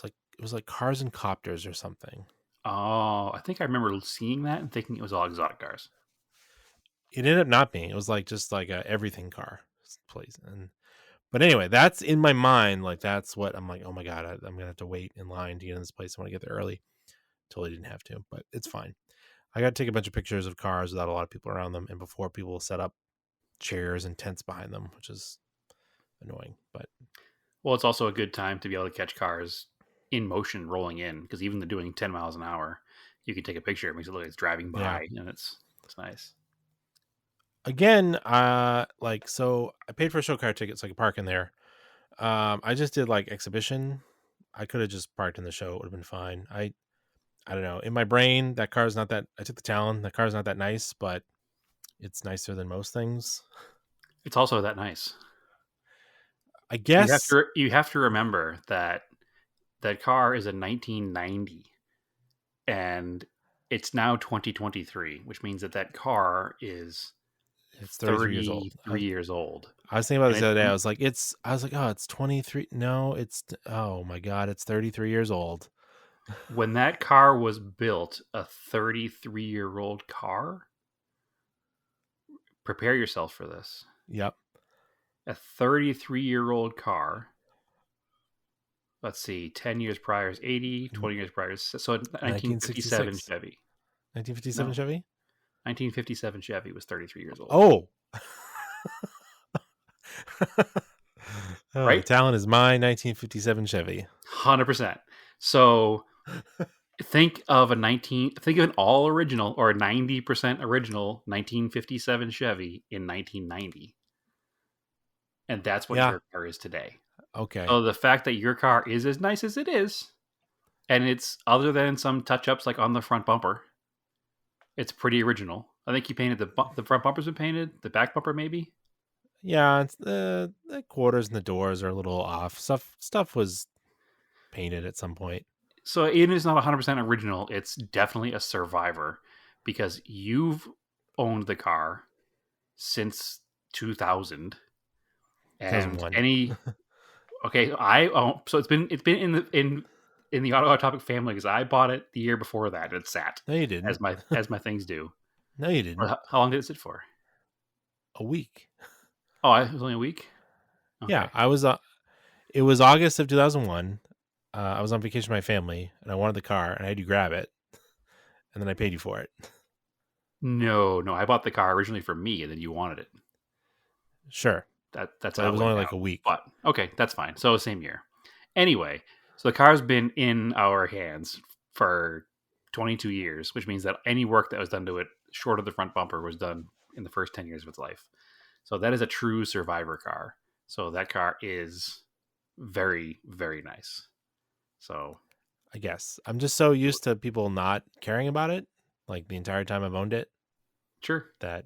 It was like Cars and Copters or something. Oh, I think I remember seeing that and thinking it was all exotic cars. It ended up not being. It was like just like a everything car place. But anyway, that's in my mind. Like that's what I'm like. Oh my god, I'm gonna have to wait in line to get in this place. I want to get there early. Totally didn't have to, but it's fine. I got to take a bunch of pictures of cars without a lot of people around them, and before people set up chairs and tents behind them, which is annoying. But well, it's also a good time to be able to catch cars in motion rolling in, because even they're doing 10 miles an hour, you can take a picture. It makes it look like it's driving by, and it's nice. Again, so I paid for a show car ticket so I could park in there. I just did like exhibition. I could have just parked in the show; it would have been fine. I don't know. In my brain, that car is not that. I took the Talon. That car is not that nice, but it's nicer than most things. It's also that nice. I guess you have to remember that car is a 1990, and it's now 2023, which means that car is it's 33 years old. 3 years old. I was thinking about this the other day. I was like, oh, it's 23. No, oh my god, it's 33 years old. When that car was built, a 33-year-old car, prepare yourself for this. Yep. A 33-year-old car. Let's see, 10 years prior is 80, 20 years prior is... So 1957 Chevy. 1957 Chevy? 1957 Chevy was 33 years old. Oh! Right? The Talon is my 1957 Chevy. 100%. So think of an all original or a 90% original 1957 Chevy in 1990. And that's what your car is today. Okay. So the fact that your car is as nice as it is, and it's other than some touch-ups like on the front bumper, it's pretty original. I think you painted the front bumper's been painted, the back bumper maybe. Yeah, it's the quarters and the doors are a little off. Stuff was painted at some point. So it is not 100% original. It's definitely a survivor because you've owned the car since 2000. And okay, so it's been in the Auto Topic family because I bought it the year before that. It sat. No, you didn't. As my things do. No, you didn't. How long did it sit for? A week. Oh, it was only a week? Okay. Yeah, I was. It was August of 2001. I was on vacation with my family, and I wanted the car, and I had you grab it, and then I paid you for it. No, I bought the car originally for me, and then you wanted it. Sure. That's how it was only like a week. But okay, that's fine. So same year. Anyway, so the car's been in our hands for 22 years, which means that any work that was done to it, short of the front bumper, was done in the first 10 years of its life. So that is a true survivor car. So that car is very, very nice. So I guess I'm just so used to people not caring about it, like the entire time I've owned it. Sure. That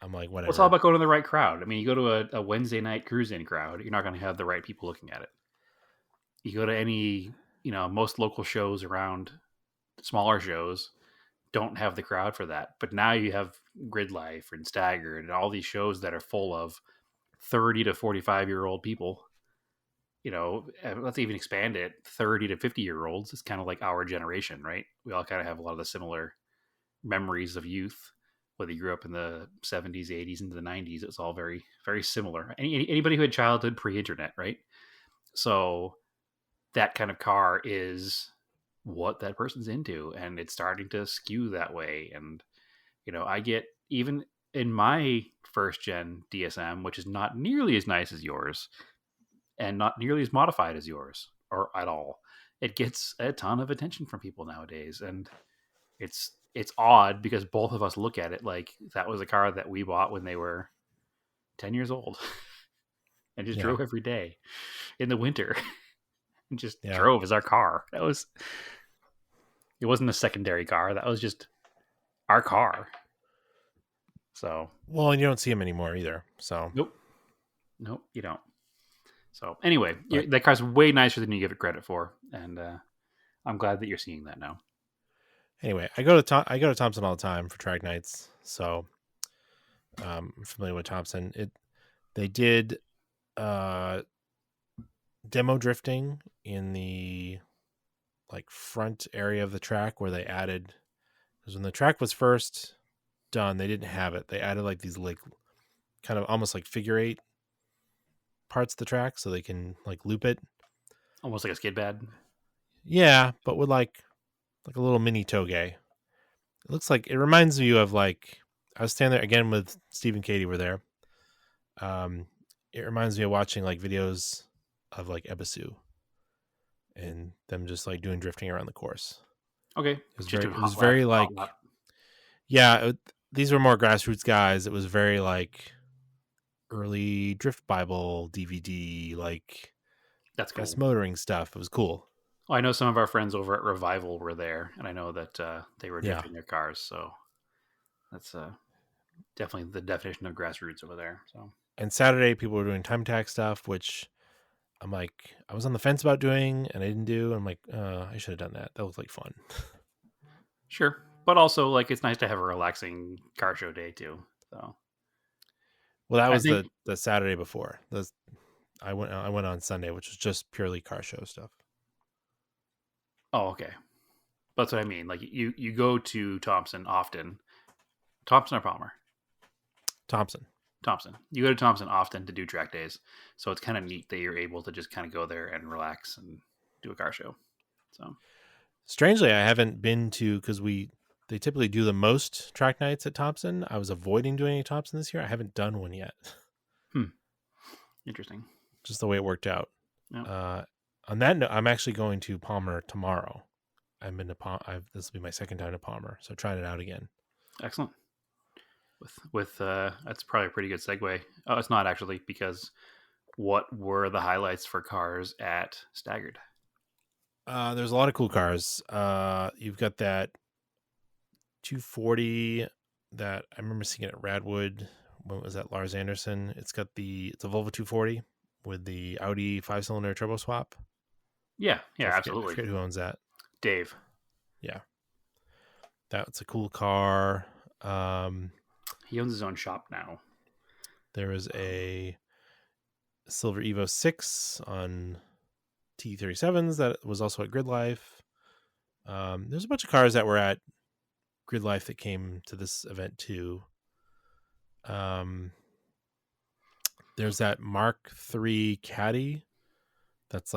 I'm like, whatever. Well, it's all about going to the right crowd. I mean, you go to a Wednesday night cruise-in crowd, you're not going to have the right people looking at it. You go to any, most local shows around, smaller shows, don't have the crowd for that. But now you have Grid Life and Staggered and all these shows that are full of 30 to 45-year-old people. Let's even expand it. 30 to 50-year-olds. It's kind of like our generation, right? We all kind of have a lot of the similar memories of youth. whether you grew up in the 70s, 80s, into the 90s, it was all very, very similar. Anybody who had childhood pre-internet, right? So that kind of car is what that person's into, and it's starting to skew that way. And, I get, even in my first gen DSM, which is not nearly as nice as yours and not nearly as modified as yours or at all, it gets a ton of attention from people nowadays. And it's odd because both of us look at it like that was a car that we bought when they were 10 years old and just drove every day in the winter and just drove as our car. It wasn't a secondary car. That was just our car. So, well, and you don't see them anymore either. So, nope, you don't. So anyway, that car's way nicer than you give it credit for. And, I'm glad that you're seeing that now. Anyway, I go to Thompson all the time for track nights, so I'm familiar with Thompson. They did demo drifting in the front area of the track where they added, because when the track was first done, they didn't have it. They added these kind of almost like figure eight parts of the track so they can loop it, almost like a skid pad. Yeah, but with like a little mini toge. It looks like, it reminds you of I was standing there again with Steve and Katie were there. It reminds me of watching videos of Ebisu and them just doing drifting around the course. Okay. It was very these were more grassroots guys. It was very early Drift Bible DVD, that's cool. best motoring stuff. It was cool. Well, I know some of our friends over at Revival were there, and I know that they were drifting their cars. So that's definitely the definition of grassroots over there. So, and Saturday people were doing time attack stuff, which I'm I was on the fence about doing, and I didn't do. I'm I should have done that. That looked like fun. Sure, but also it's nice to have a relaxing car show day too. So, well, that was the Saturday before. I went on Sunday, which was just purely car show stuff. Oh, okay. That's what I mean. You go to Thompson often. Thompson or Palmer? Thompson. You go to Thompson often to do track days. So it's kind of neat that you're able to just kind of go there and relax and do a car show. So strangely, I haven't been to, because they typically do the most track nights at Thompson. I was avoiding doing any Thompson this year. I haven't done one yet. Interesting. Just the way it worked out. Yep. On that note, I'm actually going to Palmer tomorrow. I've been to Palmer. This will be my second time to Palmer, so trying it out again. Excellent. With that's probably a pretty good segue. Oh, it's not actually, because what were the highlights for cars at Staggered? There's a lot of cool cars. You've got that 240 that I remember seeing it at Radwood. When was that? Lars Anderson. It's a Volvo 240 with the Audi 5-cylinder turbo swap. Yeah, absolutely. I forget who owns that. Dave. Yeah, that's a cool car. He owns his own shop now. There was a Silver Evo 6 on T37s that was also at Grid Life. There's a bunch of cars that were at Grid Life that came to this event too. There's that Mark III Caddy that's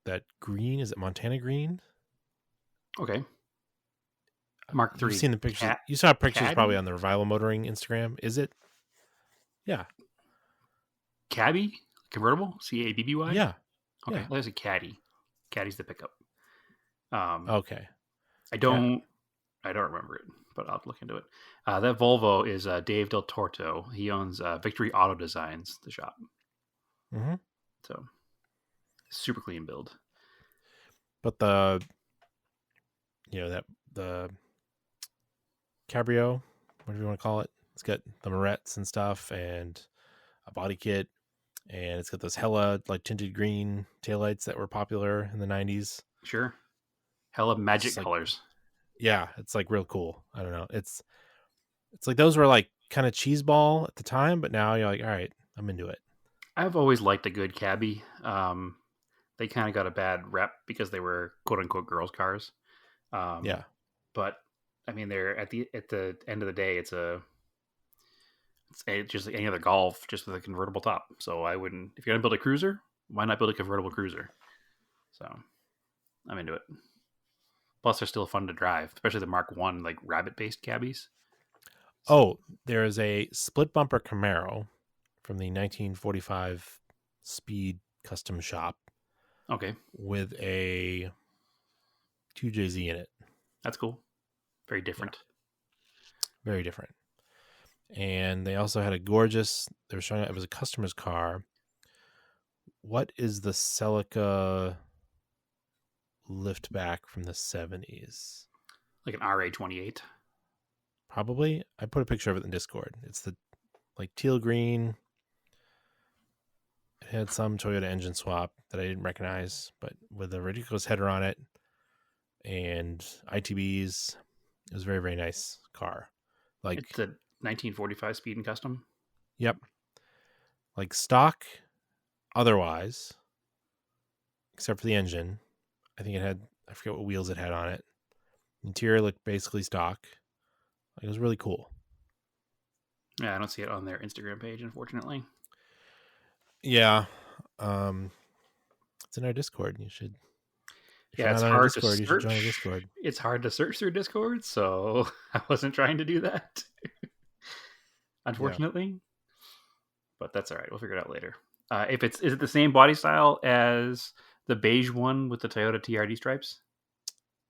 that green. Is it Montana green? Okay. Mark III. You've seen the pictures. You saw pictures Caddy? Probably on the Revival Motoring Instagram. Is it? Yeah. Cabby? Convertible? CABBY? Yeah. Okay. There's a Caddy. Caddy's the pickup. Okay. I don't remember it, but I'll look into it. That Volvo is Dave Del Torto. He owns Victory Auto Designs, the shop. Mm-hmm. So super clean build. But the Cabrio, whatever you want to call it, it's got the morettes and stuff and a body kit, and it's got those hella tinted green taillights that were popular in the 90s. Sure. Hella magic colors. Yeah, it's real cool. I don't know. It's those were kind of cheeseball at the time, but now you're all right, I'm into it. I've always liked a good cabbie. They kind of got a bad rep because they were quote unquote girls' cars. Yeah. But I mean, they're at the end of the day, it's just like any other Golf, just with a convertible top. So I wouldn't, if you're gonna build a cruiser, why not build a convertible cruiser? So I'm into it. Plus, they're still fun to drive, especially the Mark One like rabbit based cabbies. Oh, there is a split bumper Camaro from the 1945 Speed Custom Shop Okay, with a 2JZ in it. that's cool. Very different. Very different. And they also had a gorgeous, they were showing it was a customer's car. What is the Celica liftback from the 70s? Like an RA28. Probably. I put a picture of it in Discord. It's the like teal green. It had some Toyota engine swap that I didn't recognize, but with a ridiculous header on it and ITBs. It was a very, very nice car. Like, It's a 1945 Speed and Custom. yep. Like stock otherwise, except for the engine. I think it had, I forget what wheels it had on it. Interior looked basically stock. Like, it was really cool. Yeah, I don't see it on their Instagram page, unfortunately. Yeah. It's in our Discord. You should. If Yeah, you're it's not on our hard to Discord, you should join our search. Discord. It's hard to search through Discord, so I wasn't trying to do that. Unfortunately. But that's all right. We'll figure it out later. Is it the same body style as the beige one with the Toyota TRD stripes?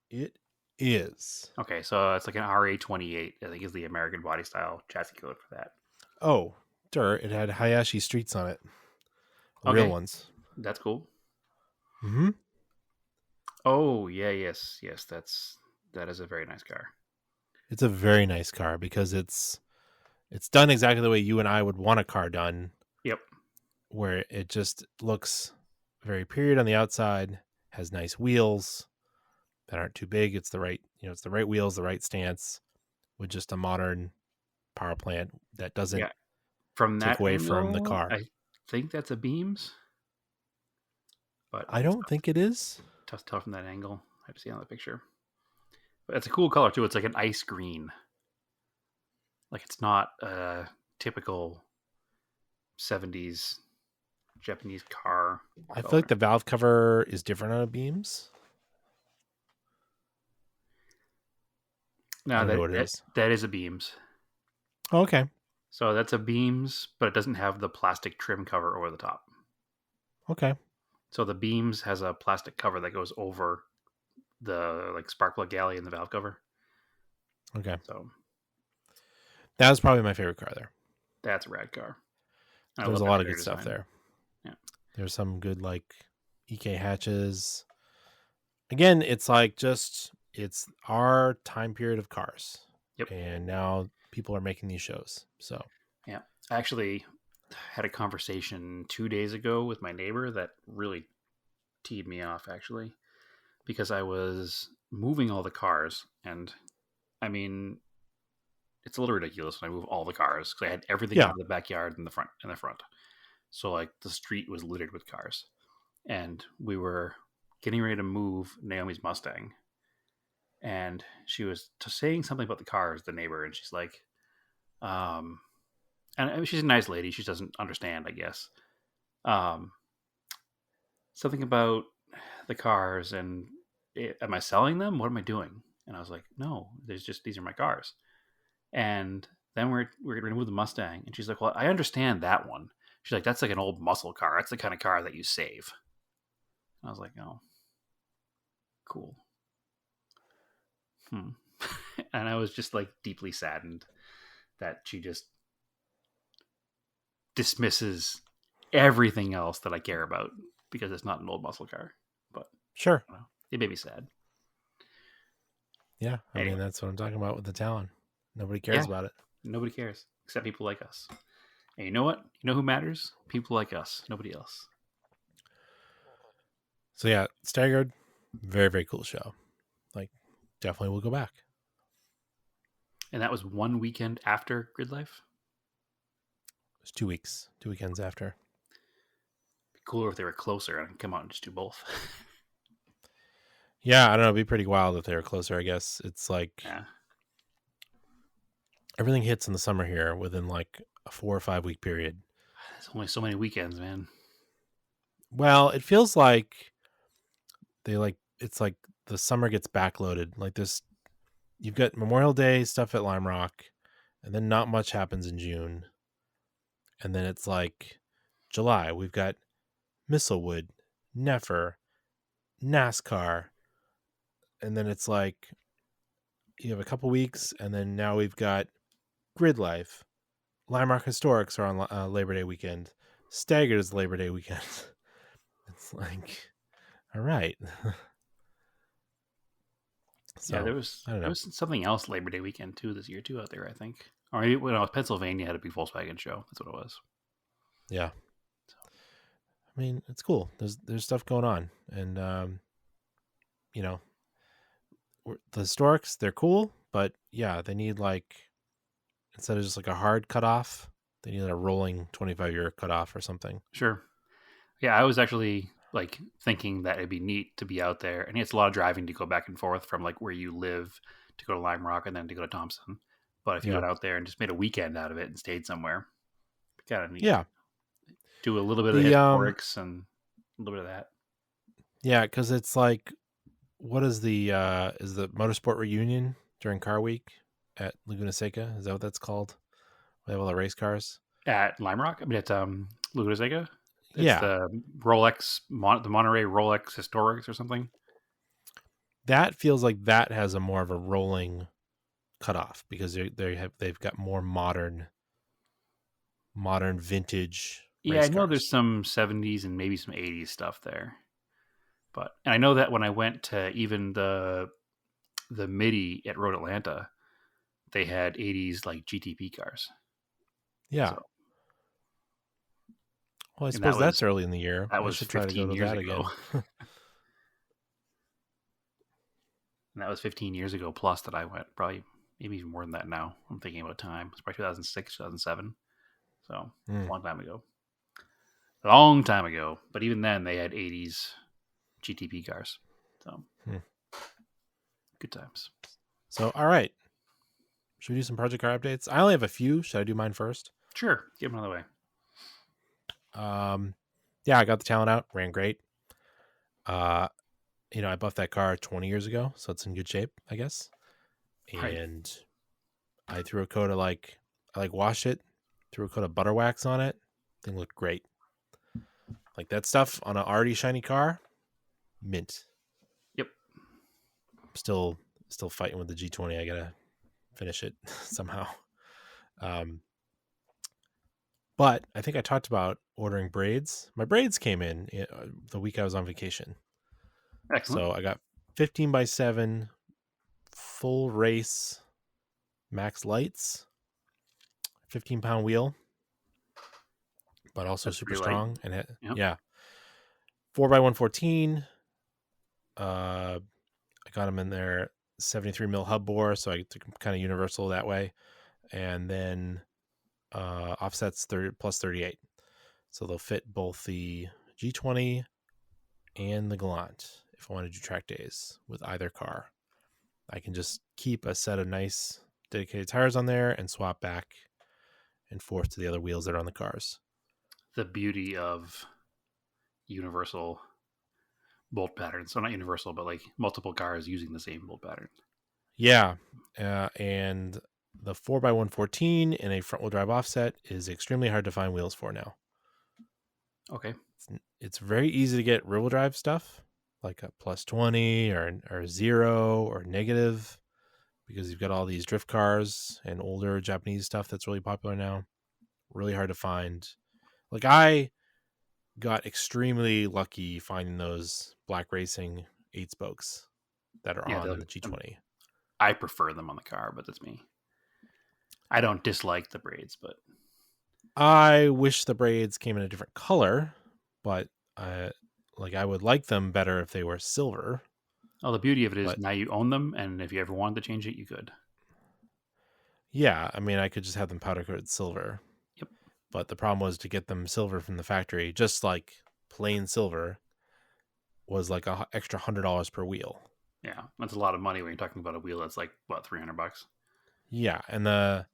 It is. Okay, so it's like an RA28, I think is the American body style chassis code for that. Oh, it had Hayashi streets on it. Okay. Real ones. That's cool. Mm-hmm. Oh, yes, that is a very nice car. It's a very nice car because it's done exactly the way you and I would want a car done. Yep. Where it just looks very period on the outside, has nice wheels that aren't too big. It's the right, it's the right wheels, the right stance, with just a modern power plant that doesn't From take that away from the angle, car. I think that's a Beams. But I don't think it is. tough from that angle. I have to see it on the picture. But it's a cool color too. It's like an ice green. Like it's not a typical 70s Japanese car. I feel like the valve cover is different on a Beams. No, I don't know what it is. that is a Beams. Oh, okay. So that's a Beams, but it doesn't have the plastic trim cover over the top. Okay. So the Beams has a plastic cover that goes over the like spark plug galley and the valve cover. Okay. So That was probably my favorite car there. that's a rad car. I There was a love lot of interior good stuff design. there. Yeah. There's some good like EK hatches. Again, it's like it's our time period of cars. Yep. And now people are making these shows. So I actually had a conversation 2 days ago with my neighbor that really teed me off, actually, because I was moving all the cars. And I mean, it's a little ridiculous when I move all the cars because I had everything out of the backyard and the front. So like the street was littered with cars. And we were getting ready to move Naomi's Mustang. And she was saying something about the cars, the neighbor, and she's like, and she's a nice lady. She doesn't understand, I guess. Something about the cars and am I selling them? What am I doing? And I was like, no, these are my cars. And then we're going to move the Mustang. And she's like, well, I understand that one. She's like, that's like an old muscle car. That's the kind of car that you save. And I was like, oh, cool. And I was just like deeply saddened that she just dismisses everything else that I care about because it's not an old muscle car. But sure. I don't know, it made me sad. Yeah. I Anyway. mean, that's what I'm talking about with the Talon. Nobody cares about it. Nobody cares except people like us. And you know what? You know who matters? People like us. Nobody else. So yeah, Staggered, very, very cool show. Like, definitely will go back. And that was one weekend after Grid Life. It was 2 weeks, 2 weekends after. Be cooler if they were closer and I could come out and just do both. Yeah, I don't know. It'd be pretty wild if they were closer, I guess. It's like, Yeah. everything hits in the summer here within like a 4 or 5 week period. There's only so many weekends, man. Well, it feels like it's like the summer gets backloaded. Like this, you've got Memorial Day stuff at Lime Rock, and then not much happens in June. And then it's like July. We've got Mistlewood, Nefer, NASCAR. And then it's like you have a couple weeks, and then now we've got Grid Life. Lime Rock Historics are on Labor Day weekend. Staggered is Labor Day weekend. It's like, all right. So, yeah, I don't know. there was something else Labor Day weekend too this year too out there, I think. Or maybe when I was Pennsylvania had a big Volkswagen show. That's what it was. Yeah. I mean, it's cool. There's stuff going on, and you know, the Historics, they're cool, but yeah, they need like, instead of just like a hard cutoff, they need a rolling 25-year cutoff or something. Sure. Yeah, I was actually like thinking that it'd be neat to be out there, and it's a lot of driving to go back and forth from like where you live to go to Lime Rock and then to go to Thompson. But if you went out there and just made a weekend out of it and stayed somewhere, kind of neat. Yeah. Do a little bit of the historics and a little bit of that. Yeah, because it's like, what is the Motorsport Reunion during Car Week at Laguna Seca? Is that what that's called? They have all the race cars At Lime Rock? I mean, at Laguna Seca? It's yeah, the Rolex, the Monterey Rolex Historics or something. that feels like that has a more of a rolling cutoff because they've got more modern vintage. Yeah, I know cars. there's some 70s and maybe some 80s stuff there. And I know that when I went to even the MIDI at Road Atlanta, they had 80s like GTP cars. Yeah. So, well, I suppose that's early in the year. That was should try to go to years that ago. again. And that was 15 years ago plus that I went. Probably maybe even more than that now. I'm thinking about time. It's probably 2006, 2007. So it's a long time ago. Long time ago. But even then, they had 80s GTP cars. So good times. So, all right. Should we do some project car updates? I only have a few. Should I do mine first? Sure. Get them out of the way. Yeah, I got the Talon out. Ran great. I buffed that car 20 years ago, so it's in good shape, I guess. And I threw a coat of I washed it, threw a coat of butter wax on it. Thing looked great. Like that stuff on an already shiny car, mint. Yep. Still fighting with the G20. I gotta finish it somehow. But I think I talked about ordering braids. My braids came in the week I was on vacation. Excellent. So I got 15x7 full race max lights, 15-pound wheel, but also super strong. And yeah, 4x114. I got them in there 73 mil hub bore, so I took them kind of universal that way. And then offsets 30 plus 38, so they'll fit both the G20 and the Galant. If I want to do track days with either car, I can just keep a set of nice dedicated tires on there and swap back and forth to the other wheels that are on the cars. The beauty of universal bolt patterns. So not universal, but like multiple cars using the same bolt pattern. Yeah, and the 4x114 in a front wheel drive offset is extremely hard to find wheels for now. Okay. It's very easy to get rear wheel drive stuff like a plus 20 or 0 or negative, because you've got all these drift cars and older Japanese stuff that's really popular now. Really hard to find. Like I got extremely lucky finding those Black Racing 8 spokes that are on the G20. I prefer them on the car, but that's me. I don't dislike the braids, but I wish the braids came in a different color, but I would like them better if they were silver. Oh, the beauty of it is now you own them, and if you ever wanted to change it, you could. Yeah, I mean, I could just have them powder coated silver. Yep. But the problem was to get them silver from the factory, just like plain silver, was like a extra $100 per wheel. Yeah, that's a lot of money when you're talking about a wheel that's like what, $300. Yeah, and the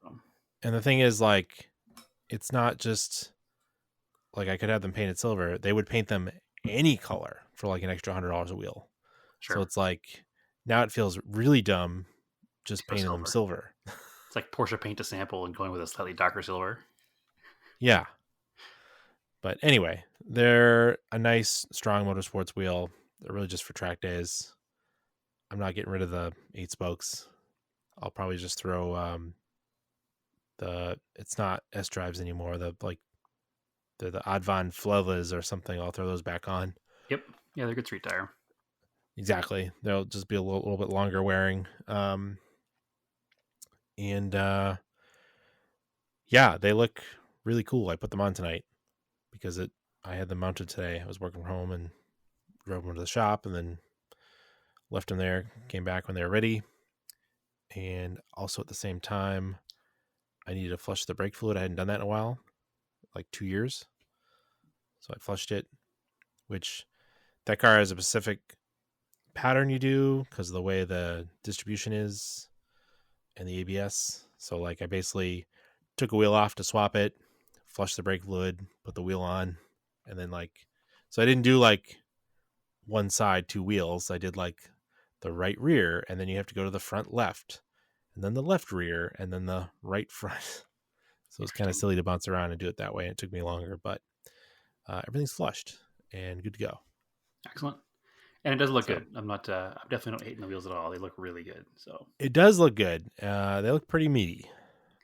thing is, like, it's not just like I could have them painted silver. They would paint them any color for like an extra $100 a wheel. Sure. So it's like now it feels really dumb just To go painting them silver. It's like Porsche paint a sample and going with a slightly darker silver. Yeah. But anyway, they're a nice, strong motorsports wheel. They're really just for track days. I'm not getting rid of the 8 spokes. I'll probably just throw it's not S drives anymore. The Advan Flevas or something. I'll throw those back on. Yep. Yeah, they're good street tire. Exactly. They'll just be a little bit longer wearing. Yeah, they look really cool. I put them on tonight because I had them mounted today. I was working from home and drove them to the shop and then left them there, came back when they were ready. And also at the same time, I needed to flush the brake fluid. I hadn't done that in a while, like 2 years. So I flushed it, which that car has a specific pattern you do because of the way the distribution is and the ABS. So like I basically took a wheel off to swap it, flushed the brake fluid, put the wheel on, and then so I didn't do like one side, 2 wheels. I did like the right rear, and then you have to go to the front left, and then the left rear, and then the right front. So it's kind of silly to bounce around and do it that way. It took me longer, but everything's flushed and good to go. Excellent. And it does look good. I'm definitely not hating the wheels at all. They look really good. So it does look good. They look pretty meaty.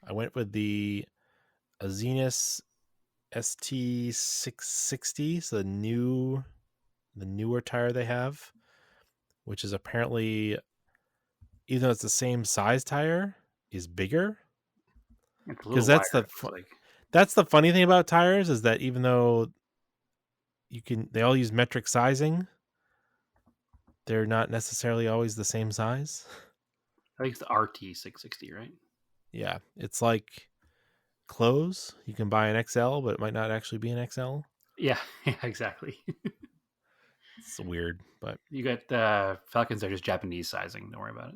I went with the Azenis ST660, so the newer tire they have, which is apparently, even though it's the same size tire, is bigger. Because that's the funny thing about tires is that even though they all use metric sizing, they're not necessarily always the same size. I think it's the RT660, right? Yeah, it's like clothes. You can buy an XL, but it might not actually be an XL. Yeah, exactly. It's weird, but you got the Falcons are just Japanese sizing. Don't worry about it.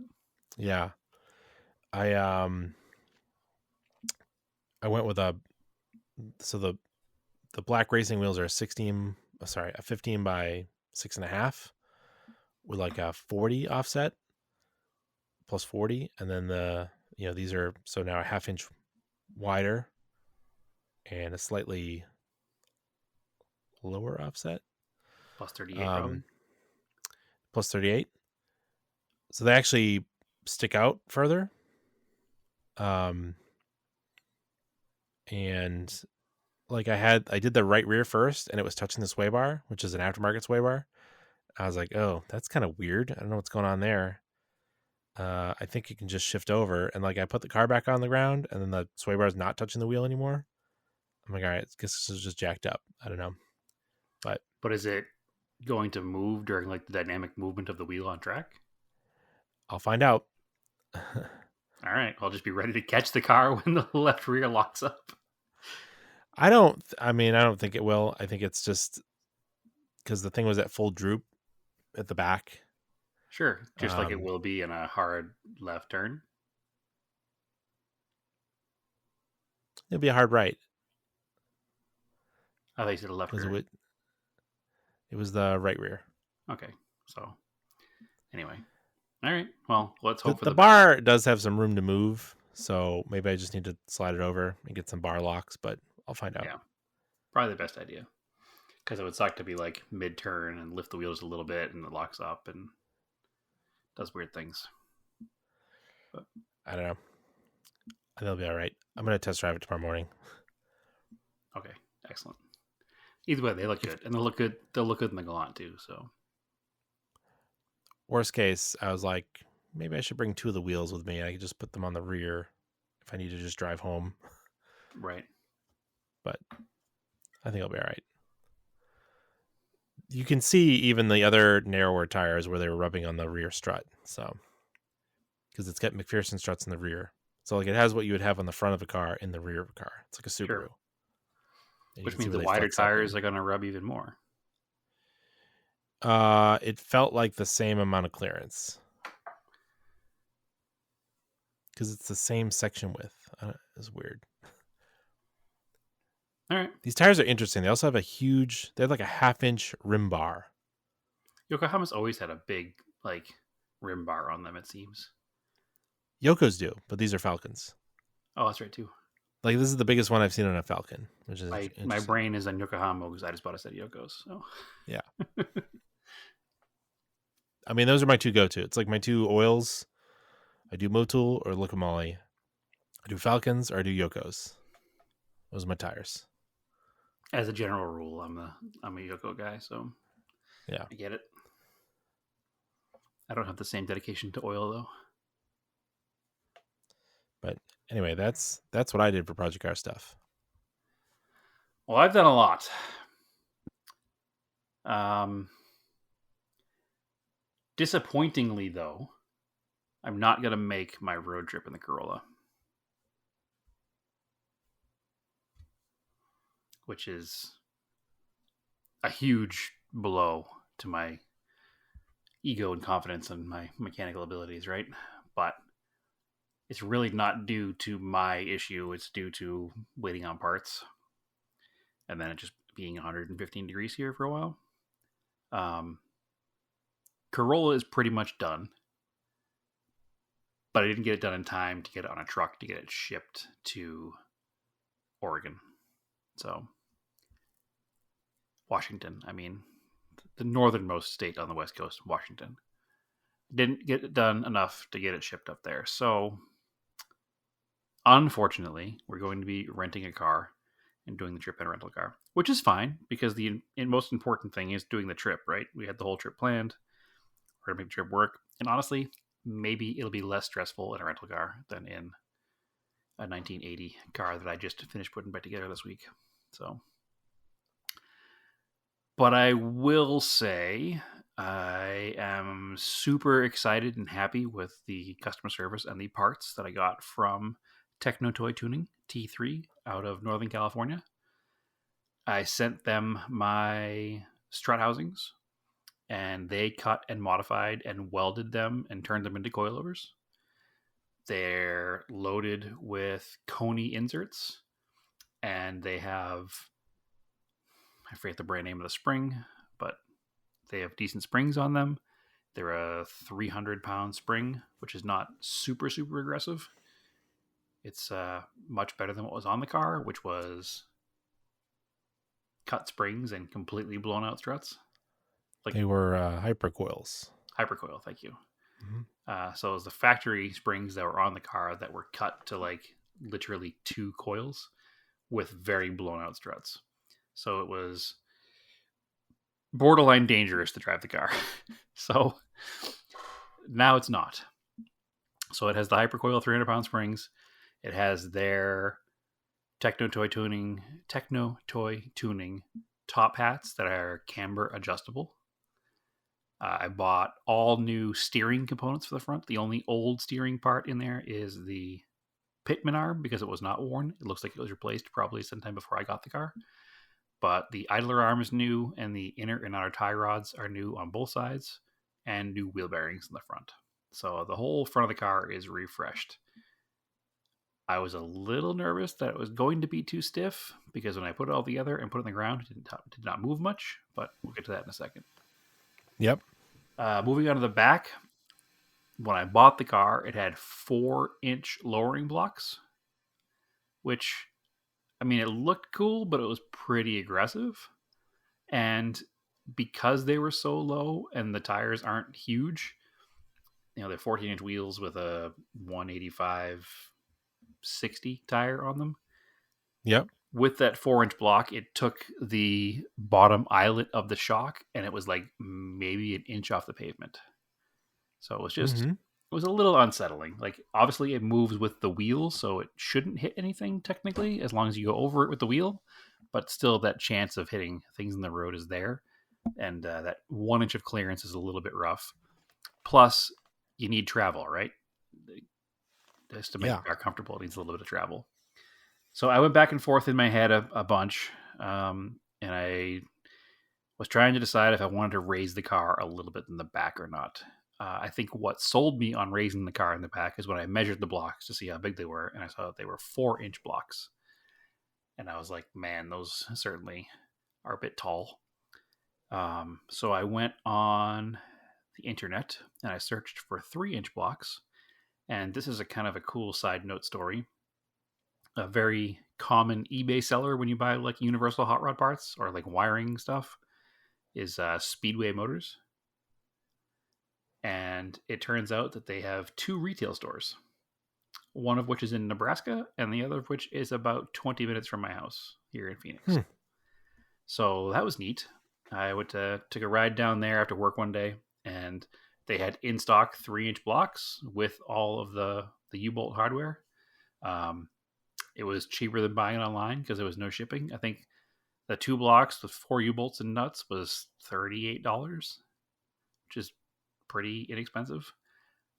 Yeah, I went with the black racing wheels are a 15 by 6.5 with like a 40 offset plus 40, and then these are so now a half inch wider and a slightly lower offset plus 38 plus 38, so they actually stick out further, and like I did the right rear first and it was touching the sway bar, which is an aftermarket sway bar. I was like, oh, that's kind of weird. I don't know what's going on there. I think you can just shift over, and like I put the car back on the ground and then the sway bar is not touching the wheel anymore. I'm like, all right, I guess this is just jacked up. I don't know. But is it going to move during like the dynamic movement of the wheel on track? I'll find out. All right. I'll just be ready to catch the car when the left rear locks up. I don't think it will. I think it's just because the thing was at full droop at the back. Sure. Just like it will be in a hard left turn. It'll be a hard right. I thought you said a left rear. It was the right rear. Okay. So anyway. All right. Well, let's hope for the bar does have some room to move. So maybe I just need to slide it over and get some bar locks, but I'll find out. Yeah. Probably the best idea. Because it would suck to be like mid-turn and lift the wheels a little bit and it locks up and does weird things. But I don't know. I think it'll be all right. I'm going to test drive it tomorrow morning. Okay. Excellent. Either way, they look good. And they'll look good in the Galant too. So worst case, I was like, maybe I should bring 2 of the wheels with me. I could just put them on the rear if I need to just drive home. Right. But I think I'll be all right. You can see even the other narrower tires where they were rubbing on the rear strut. So, because it's got McPherson struts in the rear. So like it has what you would have on the front of a car in the rear of a car. It's like a Subaru. Sure. Which means the wider tires are going to rub even more. It felt like the same amount of clearance. because it's the same section width. It's weird. All right. These tires are interesting. They also have they have like a 1/2-inch rim bar. Yokohama's always had a big like rim bar on them, it seems. Yoko's do, but these are Falcons. Oh, that's right too. Like this is the biggest one I've seen on a Falcon, which is My interesting. brain is on Yokohama because I just bought a set of Yokos. So Yeah. I mean, those are my two go-to. It's like my two oils. I do Motul or Lokomali. I do Falcons or I do Yokos. Those are my tires. as a general rule, I'm a Yoko guy, so Yeah. I get it. I don't have the same dedication to oil though. But anyway, that's what I did for Project Car stuff. Well, I've done a lot. Disappointingly, though, I'm not going to make my road trip in the Corolla, which is a huge blow to my ego and confidence and my mechanical abilities, right? But it's really not due to my issue. It's due to waiting on parts. And then it just being 115 degrees here for a while. Corolla is pretty much done. But I didn't get it done in time to get it on a truck to get it shipped to Oregon. So, Washington, I mean, the northernmost state on the West Coast, Washington. Didn't get it done enough to get it shipped up there. So, unfortunately, we're going to be renting a car and doing the trip in a rental car, which is fine because the most important thing is doing the trip, right? We had the whole trip planned. We're going to make the trip work. And honestly, maybe it'll be less stressful in a rental car than in a 1980 car that I just finished putting back together this week. So, but I will say I am super excited and happy with the customer service and the parts that I got from Techno Toy Tuning T3 out of Northern California. I sent them my strut housings and they cut and modified and welded them and turned them into coilovers. They're loaded with Koni inserts and they have, I forget the brand name of the spring, but they have decent springs on them. They're a 300-pound spring, which is not super, super aggressive. It's much better than what was on the car, which was cut springs and completely blown out struts. Like They were hypercoils. Hypercoil, thank you. Mm-hmm. So it was the factory springs that were on the car that were cut to like literally 2 coils with very blown out struts. So it was borderline dangerous to drive the car. So now it's not. So it has the Hypercoil 300-pound springs. It has their Techno Toy Tuning top hats that are camber adjustable. I bought all new steering components for the front. The only old steering part in there is the pitman arm because it was not worn. It looks like it was replaced probably sometime before I got the car. But the idler arm is new and the inner and outer tie rods are new on both sides and new wheel bearings in the front. So the whole front of the car is refreshed. I was a little nervous that it was going to be too stiff because when I put it all together and put it on the ground, it did not move much, but we'll get to that in a second. Yep. Moving on to the back, when I bought the car, it had 4-inch lowering blocks, which, I mean, it looked cool, but it was pretty aggressive. And because they were so low and the tires aren't huge, you know, they're 14-inch wheels with a 185/60 tire on them. Yep. With that 4-inch block, it took the bottom eyelet of the shock and it was like maybe an inch off the pavement. So it was just, It was a little unsettling. Like, obviously it moves with the wheel, so it shouldn't hit anything technically as long as you go over it with the wheel. But still, that chance of hitting things in the road is there. And that 1 inch of clearance is a little bit rough. Plus, you need travel, right? Just to make the car comfortable, it needs a little bit of travel. So I went back and forth in my head a bunch, and I Was trying to decide if I wanted to raise the car a little bit in the back or not. I think what sold me on raising the car in the back is when I measured the blocks to see how big they were, and I saw that they were 4-inch blocks. And I was like, man, those certainly are a bit tall. So I went on the internet and I searched for 3-inch blocks. And this is a kind of a cool side note story. A very common eBay seller when you buy like universal hot rod parts or like wiring stuff is Speedway Motors. And it turns out that they have 2 retail stores, one of which is in Nebraska and the other of which is about 20 minutes from my house here in Phoenix. So that was neat. I took a ride down there after work one day, and they had in stock 3-inch blocks with all of the U-bolt hardware. It was cheaper than buying it online because there was no shipping. I think the 2 blocks with 4 U-bolts and nuts was $38, which is pretty inexpensive.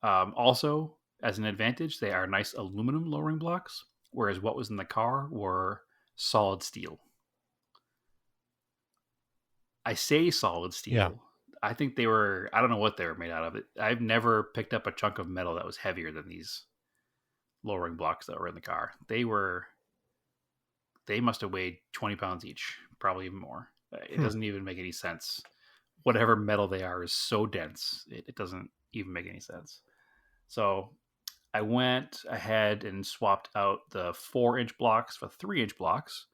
Also, as an advantage, they are nice aluminum lowering blocks, whereas what was in the car were solid steel. I say solid steel. Yeah. I think they were, I don't know what they were made out of. I've never picked up a chunk of metal that was heavier than these lowering blocks that were in the car. They must have weighed 20 pounds each, probably even more. It doesn't even make any sense. Whatever metal they are is so dense, it doesn't even make any sense. So I went ahead and swapped out the 4-inch blocks for 3-inch blocks,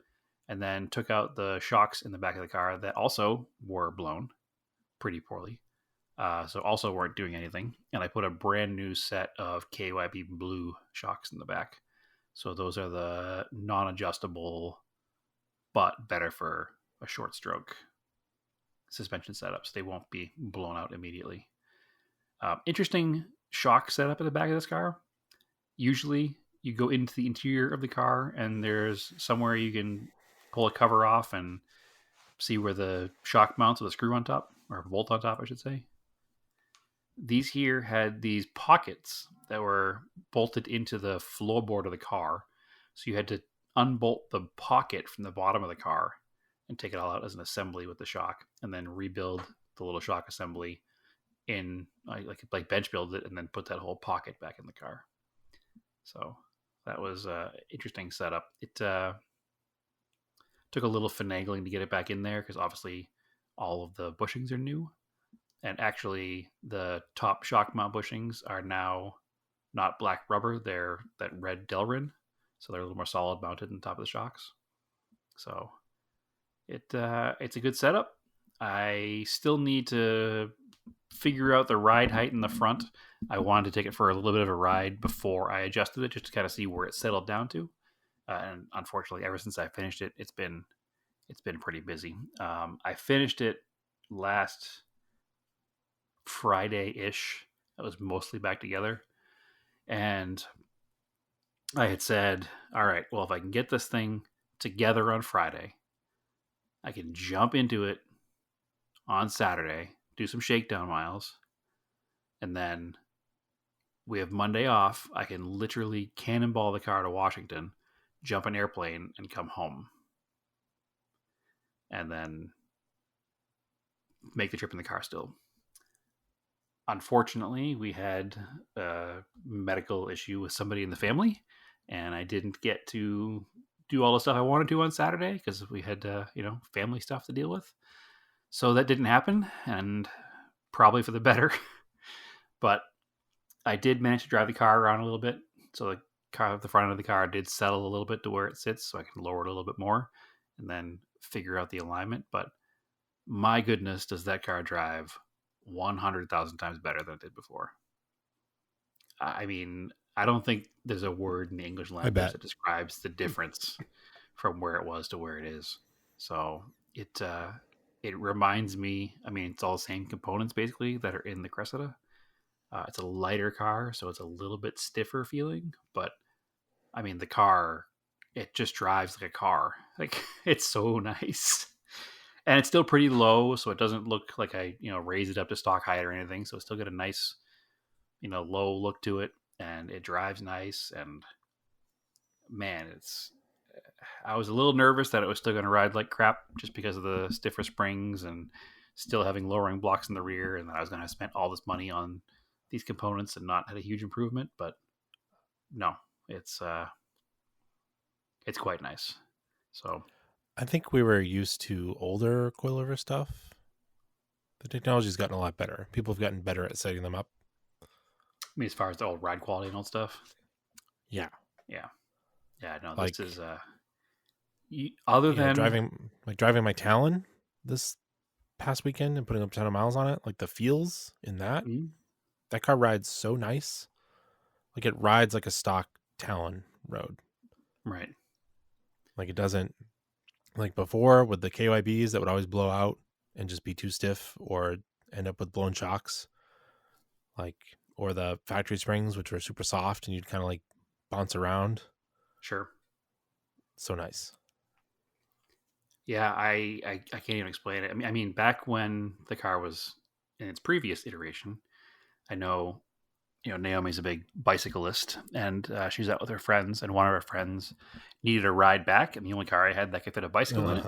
and then took out the shocks in the back of the car that also were blown pretty poorly. So also weren't doing anything. And I put a brand new set of KYB blue shocks in the back. So those are the non-adjustable, but better for a short stroke suspension setups. They won't be blown out immediately. Interesting shock setup at the back of this car. Usually you go into the interior of the car and there's somewhere you can pull a cover off and see where the shock mounts with a screw on top, or a bolt on top, I should say. These here had these pockets that were bolted into the floorboard of the car. So you had to unbolt the pocket from the bottom of the car and take it all out as an assembly with the shock, and then rebuild the little shock assembly in like bench build it and then put that whole pocket back in the car. So that was an interesting setup. It took a little finagling to get it back in there because obviously all of the bushings are new. And actually the top shock mount bushings are now not black rubber. They're that red Delrin. So they're a little more solid mounted on top of the shocks. So it's a good setup. I still need to figure out the ride height in the front. I wanted to take it for a little bit of a ride before I adjusted it just to kind of see where it settled down to. And unfortunately, ever since I finished it, it's been pretty busy. I finished it last Friday-ish. That was mostly back together. And I had said, all right, well, if I can get this thing together on Friday, I can jump into it on Saturday, do some shakedown miles, and then we have Monday off. I can literally cannonball the car to Washington, jump an airplane, and come home. And then make the trip in the car still. Unfortunately, we had a medical issue with somebody in the family, and I didn't get to do all the stuff I wanted to on Saturday because we had, family stuff to deal with. So that didn't happen, and probably for the better. But I did manage to drive the car around a little bit. So the front of the car did settle a little bit to where it sits, so I can lower it a little bit more and then figure out the alignment. But my goodness, does that car drive 100,000 times better than it did before. I mean, I don't think there's a word in the English language that describes the difference from where it was to where it is. So it reminds me, I mean, it's all the same components basically that are in the Cressida. It's a lighter car, so it's a little bit stiffer feeling, but I mean, the car, it just drives like a car. Like, it's so nice. And it's still pretty low, so it doesn't look like I, raise it up to stock height or anything. So it's still got a nice, low look to it, and it drives nice. And man, I was a little nervous that it was still going to ride like crap just because of the stiffer springs and still having lowering blocks in the rear, and that I was going to have spent all this money on these components and not had a huge improvement. But no, it's quite nice. So I think we were used to older coilover stuff. The technology's gotten a lot better. People have gotten better at setting them up. I mean, as far as the old ride quality and old stuff. Yeah. No, Like, this is other than driving my Talon this past weekend and putting up a ton of miles on it. Like the feels in that car rides so nice. Like it rides like a stock Talon road. right. Like it doesn't, like before with the KYBs that would always blow out and just be too stiff or end up with blown shocks. Like, or the factory springs, which were super soft and you'd kind of like bounce around. Sure. So nice. Yeah, I can't even explain it. I mean, back when the car was in its previous iteration, I know, Naomi's a big bicyclist, and she's out with her friends, and one of her friends needed a ride back, and the only car I had that could fit a bicycle in it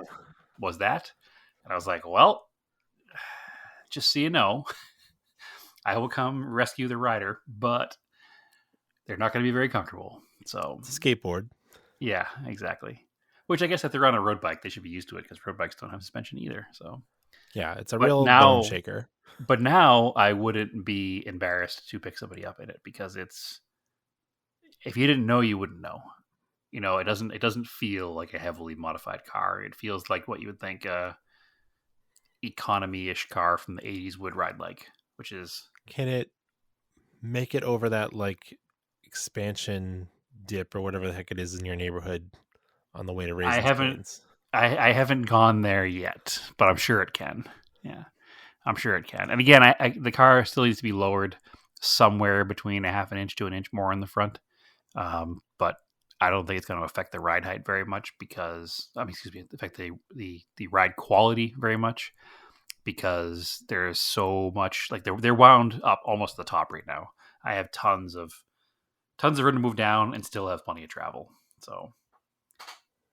was that. And I was like, well, just so you know, I will come rescue the rider, but they're not going to be very comfortable. So it's a skateboard. Yeah, exactly. Which I guess if they're on a road bike, they should be used to it because road bikes don't have suspension either. So yeah, it's a real bone shaker. But now I wouldn't be embarrassed to pick somebody up in it because if you didn't know, you wouldn't know. It doesn't feel like a heavily modified car. It feels like what you would think a economy-ish car from the 80s would ride like, which is... Can it make it over that like expansion dip or whatever the heck it is in your neighborhood on the way to Raisins Plains? I haven't gone there yet, but I'm sure it can. Yeah, I'm sure it can. And again, the car still needs to be lowered somewhere between a half an inch to an inch more in the front. But I don't think it's going to affect the ride height very much affect the ride quality very much because there's so much, like they're wound up almost to the top right now. I have tons of room to move down and still have plenty of travel. So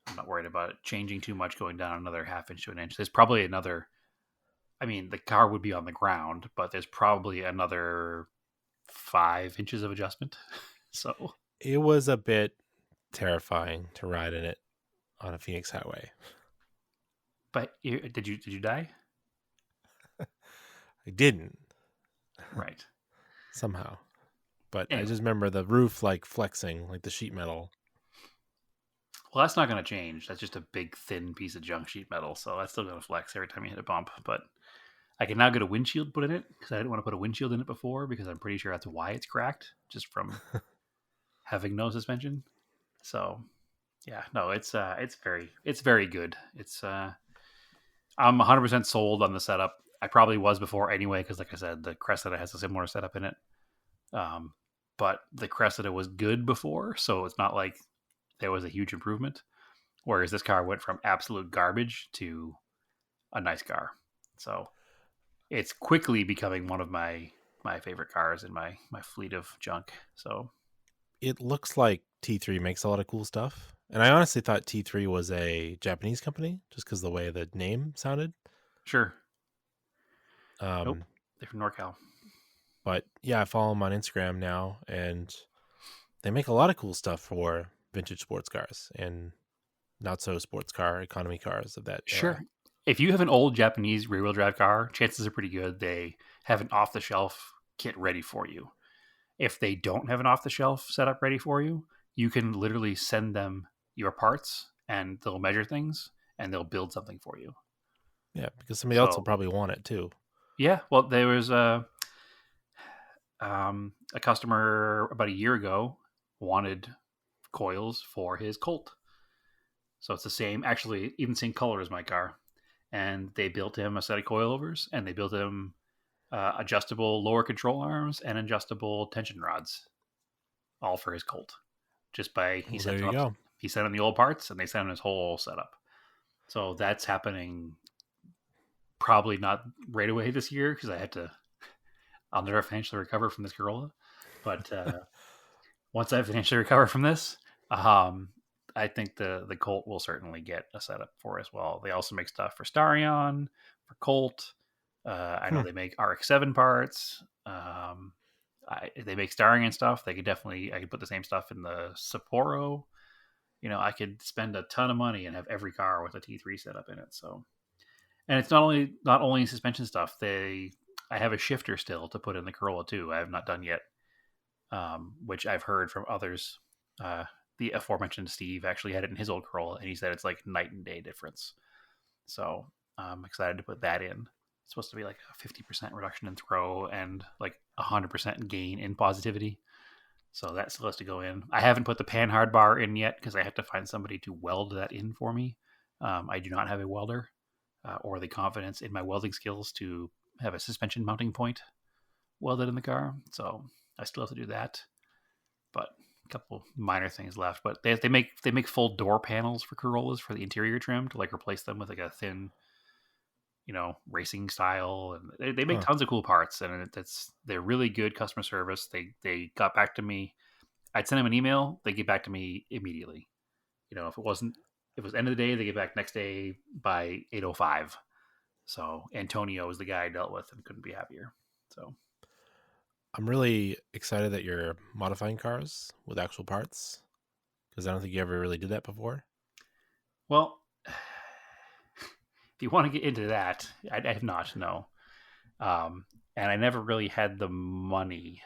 I'm not worried about it changing too much, going down another half inch to an inch. There's probably the car would be on the ground, but there's probably another 5 inches of adjustment. So it was a bit terrifying to ride in it on a Phoenix highway. But did you die? I didn't. Right. Somehow. But anyway. I just remember the roof like flexing, like the sheet metal. Well, that's not going to change. That's just a big, thin piece of junk sheet metal. So that's still going to flex every time you hit a bump. But I can now get a windshield put in it because I didn't want to put a windshield in it before because I'm pretty sure that's why it's cracked, just from having no suspension. So, yeah, no, it's very good. I'm 100% sold on the setup. I probably was before anyway because, like I said, the Cressida has a similar setup in it. But the Cressida was good before, so it's not like there was a huge improvement. Whereas this car went from absolute garbage to a nice car. So it's quickly becoming one of my favorite cars in my fleet of junk. So it looks like T3 makes a lot of cool stuff. And I honestly thought T3 was a Japanese company just because the way the name sounded. Sure. Nope. They're from NorCal. But yeah, I follow them on Instagram now, and they make a lot of cool stuff for vintage sports cars and not so sports car economy cars of that Sure. era. If you have an old Japanese rear-wheel drive car, chances are pretty good they have an off-the-shelf kit ready for you. If they don't have an off-the-shelf setup ready for you, you can literally send them your parts, and they'll measure things, and they'll build something for you. Yeah, because somebody else will probably want it too. Yeah, well, there was a customer about a year ago wanted coils for his Colt. So it's the same, actually, even same color as my car. And they built him a set of coilovers, and they built him adjustable lower control arms and adjustable tension rods, all for his Colt. Just by he sent him the old parts, and they sent him his whole setup. So that's happening. Probably not right away this year because I'll never financially recover from this Corolla. But once I financially recover from this, I think the Colt will certainly get a setup for as well. They also make stuff for Starion, for Colt. I know they make RX-7 parts. They make Starion stuff. I could put the same stuff in the Sapporo. I could spend a ton of money and have every car with a T3 setup in it. So, and it's not only suspension stuff. I have a shifter still to put in the Corolla too. I have not done yet, which I've heard from others. The aforementioned Steve actually had it in his old Corolla, and he said it's like night and day difference. So I'm excited to put that in. It's supposed to be like a 50% reduction in throw and like 100% gain in positivity. So that still has to go in. I haven't put the Panhard bar in yet because I have to find somebody to weld that in for me. I do not have a welder or the confidence in my welding skills to have a suspension mounting point welded in the car. So I still have to do that. But a couple minor things left. But they make full door panels for Corollas for the interior trim to like replace them with like a thin, racing style, and they make tons of cool parts, and they're really good customer service. They got back to me. I'd send them an email, they get back to me immediately. If it was end of the day, they get back next day by 8:05. So Antonio is the guy I dealt with and couldn't be happier. So I'm really excited that you're modifying cars with actual parts, because I don't think you ever really did that before. Well, if you want to get into that, I have not, no. And I never really had the money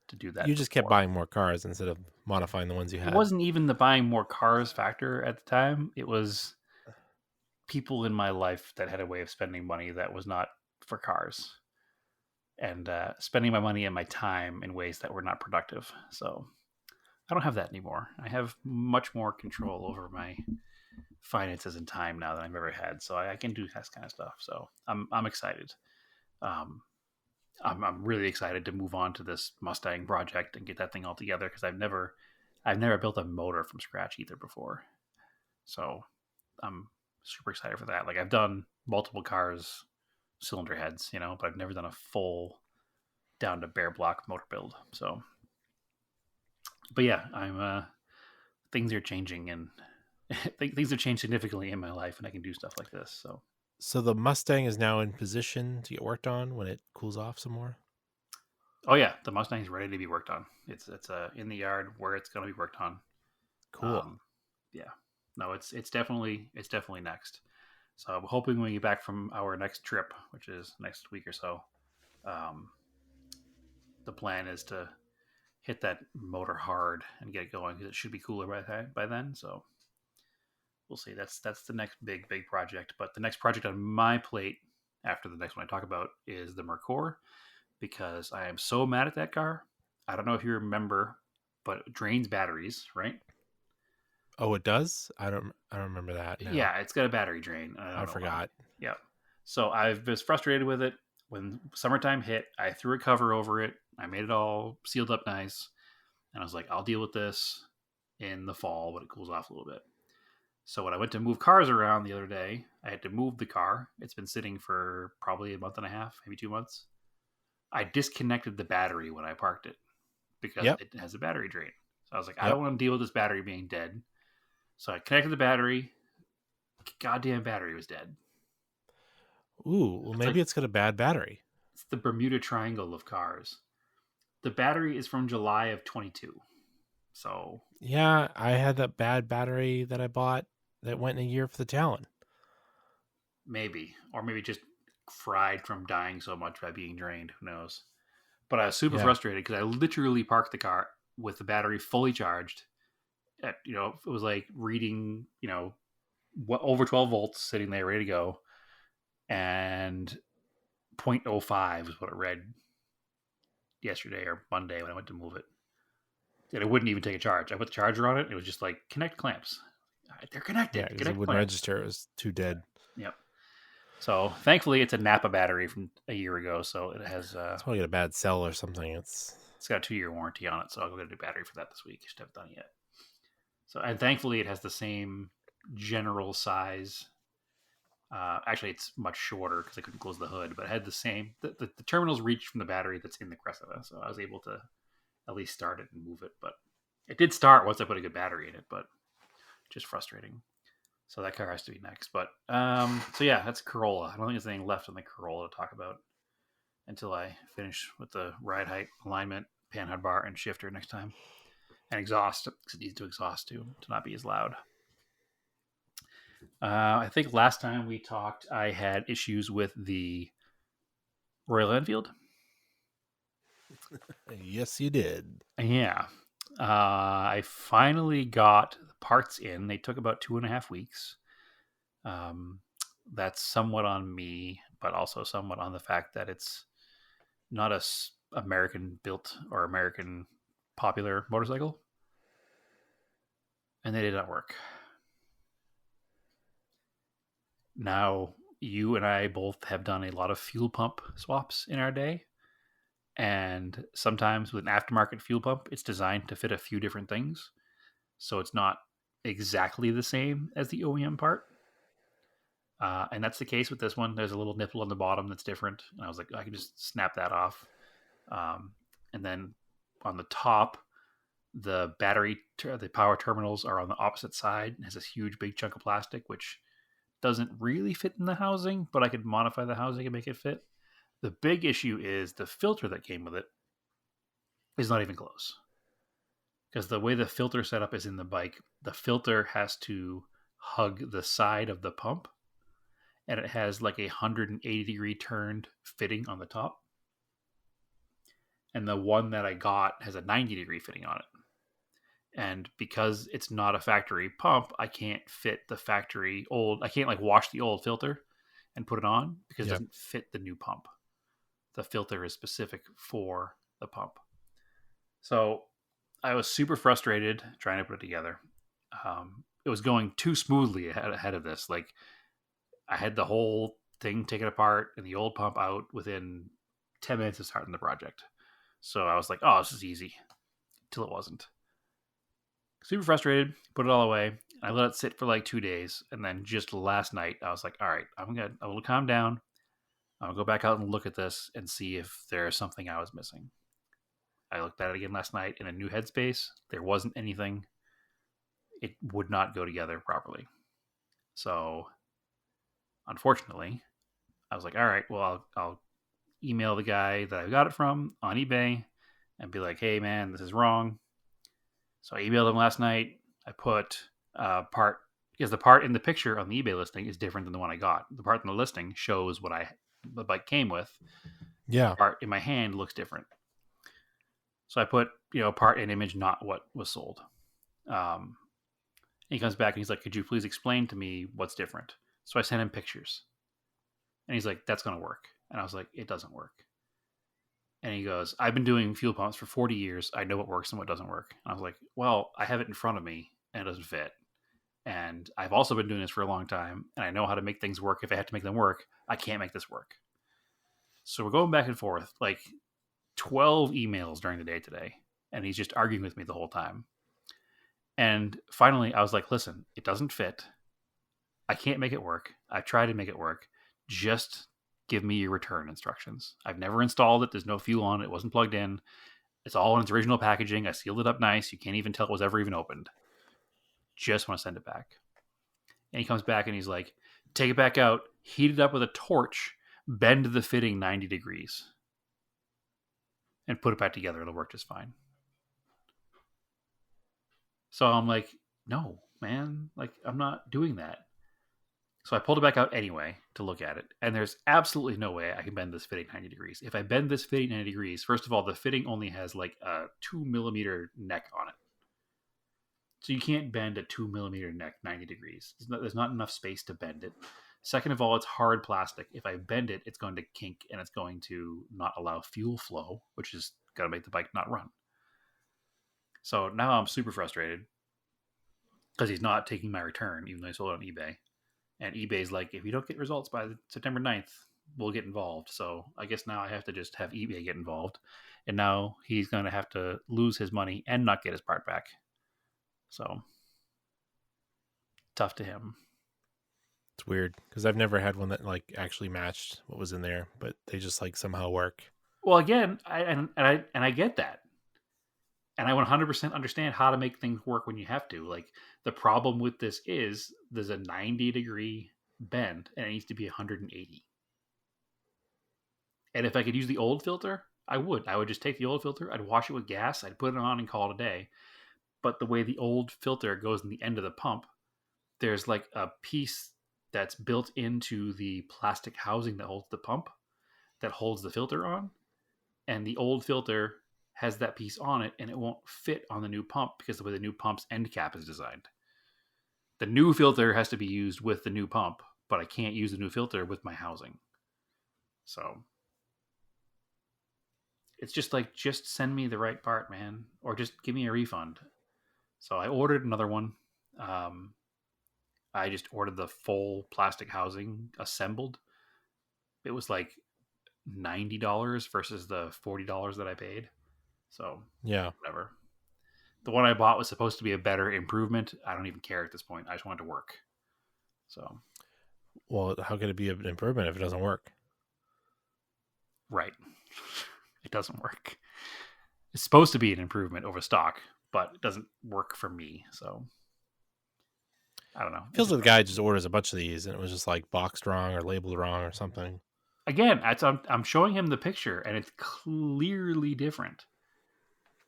to do that. You just kept buying more cars instead of modifying the ones you had. It wasn't even the buying more cars factor at the time. It was people in my life that had a way of spending money that was not for cars. And spending my money and my time in ways that were not productive. So I don't have that anymore. I have much more control over my finances and time now than I've ever had. So I can do that kind of stuff. So I'm excited. I'm really excited to move on to this Mustang project and get that thing all together, because I've never built a motor from scratch either before. So I'm super excited for that. Like, I've done multiple cars, cylinder heads, but I've never done a full down to bare block motor build. So, but yeah, things are changing, and things have changed significantly in my life, and I can do stuff like this. So the Mustang is now in position to get worked on when it cools off some more? Oh yeah, the Mustang's ready to be worked on. It's in the yard where it's going to be worked on. Cool. Yeah. No, it's definitely next. So I'm hoping when we get back from our next trip, which is next week or so, the plan is to hit that motor hard and get it going, because it should be cooler by then. So we'll see. That's the next big project. But the next project on my plate after the next one I talk about is the Mercor, because I am so mad at that car. I don't know if you remember, but it drains batteries, right? Oh, it does? I don't remember that. No. Yeah, it's got a battery drain. I forgot. Yeah. So I was frustrated with it. When summertime hit, I threw a cover over it. I made it all sealed up nice. And I was like, I'll deal with this in the fall when it cools off a little bit. So when I went to move cars around the other day, I had to move the car. It's been sitting for probably a month and a half, maybe 2 months. I disconnected the battery when I parked it because it has a battery drain. So I was like, I don't want to deal with this battery being dead. So I connected the battery. Goddamn battery was dead. Ooh, well, maybe it's got a bad battery. It's the Bermuda Triangle of cars. The battery is from July of 22. So yeah, I had that bad battery that I bought that went in a year for the Talon. Maybe. Or maybe just fried from dying so much by being drained. Who knows? But I was super frustrated because I literally parked the car with the battery fully charged. At, it was like reading, over 12 volts sitting there ready to go. And 0.05 is what it read yesterday or Monday when I went to move it. And it wouldn't even take a charge. I put the charger on it. It was just like, connect clamps. They're connected. Yeah, because it wouldn't register. It was too dead. Yep. So thankfully, it's a Napa battery from a year ago. So it has... it's probably got a bad cell or something. It's got a 2-year warranty on it. So I'll go get a new battery for that this week. Just haven't done it yet. So, and thankfully, it has the same general size. Actually, it's much shorter because I couldn't close the hood, but it had the same. The terminals reached from the battery that's in the Cressida, so I was able to at least start it and move it. But it did start once I put a good battery in it. But just frustrating. So that car has to be next. But so yeah, that's Corolla. I don't think there's anything left on the Corolla to talk about until I finish with the ride height, alignment, panhard bar, and shifter next time. And exhaust, because it needs to exhaust to not be as loud. I think last time we talked, I had issues with the Royal Enfield. Yes, you did. Yeah. I finally got the parts in. They took about 2.5 weeks. That's somewhat on me, but also somewhat on the fact that it's not a American built or American popular motorcycle. And they did not work. Now, you and I both have done a lot of fuel pump swaps in our day. And sometimes with an aftermarket fuel pump, it's designed to fit a few different things. So it's not exactly the same as the OEM part. And that's the case with this one. There's a little nipple on the bottom that's different. And I was like, I can just snap that off. And then on the top, the the power terminals are on the opposite side. It has this huge, big chunk of plastic, which doesn't really fit in the housing, but I could modify the housing and make it fit. The big issue is the filter that came with it is not even close. Because the way the filter setup is in the bike, the filter has to hug the side of the pump, and it has like a 180-degree turned fitting on the top. And the one that I got has a 90-degree fitting on it. And because it's not a factory pump, I can't fit the factory old. I can't like wash the old filter and put it on because it doesn't fit the new pump. The filter is specific for the pump. So I was super frustrated trying to put it together. It was going too smoothly ahead of this. Like I had the whole thing taken apart and the old pump out within 10 minutes of starting the project. So I was like, oh, this is easy. Till it wasn't. Super frustrated, put it all away. I let it sit for like 2 days. And then just last night, I was like, all right, I will calm down. I'll go back out and look at this and see if there's something I was missing. I looked at it again last night in a new headspace. There wasn't anything. It would not go together properly. So, unfortunately, I was like, all right, well, I'll email the guy that I got it from on eBay and be like, hey, man, this is wrong. So I emailed him last night. I put part, because the part in the picture on the eBay listing is different than the one I got. The part in the listing shows what the bike came with. Yeah. The part in my hand looks different. So I put, part and image, not what was sold. He comes back and he's like, could you please explain to me what's different? So I sent him pictures. And he's like, that's going to work. And I was like, it doesn't work. And he goes, I've been doing fuel pumps for 40 years. I know what works and what doesn't work. And I was like, well, I have it in front of me and it doesn't fit. And I've also been doing this for a long time. And I know how to make things work. If I have to make them work, I can't make this work. So we're going back and forth, like 12 emails during the day today. And he's just arguing with me the whole time. And finally, I was like, listen, it doesn't fit. I can't make it work. I've tried to make it work. Just give me your return instructions. I've never installed it. There's no fuel on it. It wasn't plugged in. It's all in its original packaging. I sealed it up nice. You can't even tell it was ever even opened. Just want to send it back. And he comes back and he's like, take it back out, heat it up with a torch, bend the fitting 90 degrees, and put it back together. It'll work just fine. So I'm like, no, man, like I'm not doing that. So I pulled it back out anyway to look at it. And there's absolutely no way I can bend this fitting 90 degrees. If I bend this fitting 90 degrees, first of all, the fitting only has like a 2 millimeter neck on it. So you can't bend a 2 millimeter neck 90 degrees. There's not enough space to bend it. Second of all, it's hard plastic. If I bend it, it's going to kink and it's going to not allow fuel flow, which is going to make the bike not run. So now I'm super frustrated because he's not taking my return, even though I sold it on eBay. And eBay's like, if you don't get results by September 9th, we'll get involved. So I guess now I have to just have eBay get involved. And now he's going to have to lose his money and not get his part back. So tough to him. It's weird because I've never had one that like actually matched what was in there, but they just like somehow work. Well, again, I get that. And I 100% understand how to make things work when you have to. Like, the problem with this is there's a 90-degree bend and it needs to be 180. And if I could use the old filter, I would. I would just take the old filter, I'd wash it with gas, I'd put it on and call it a day. But the way the old filter goes in the end of the pump, there's like a piece that's built into the plastic housing that holds the pump, that holds the filter on. And the old filter has that piece on it, and it won't fit on the new pump because of the way the new pump's end cap is designed. The new filter has to be used with the new pump, but I can't use the new filter with my housing. So it's just like, just send me the right part, man, or just give me a refund. So I ordered another one. I just ordered the full plastic housing assembled. It was like $90 versus the $40 that I paid. So Yeah. whatever. The one I bought was supposed to be a better improvement. I don't even care at this point. I just want it to work. So, Well, how could it be an improvement if it doesn't work? right. It doesn't work. It's supposed to be an improvement over stock, but it doesn't work for me. So I don't know. Feels like the guy just orders a bunch of these and it was just like boxed wrong or labeled wrong or something. Again, I'm showing him the picture and it's clearly different.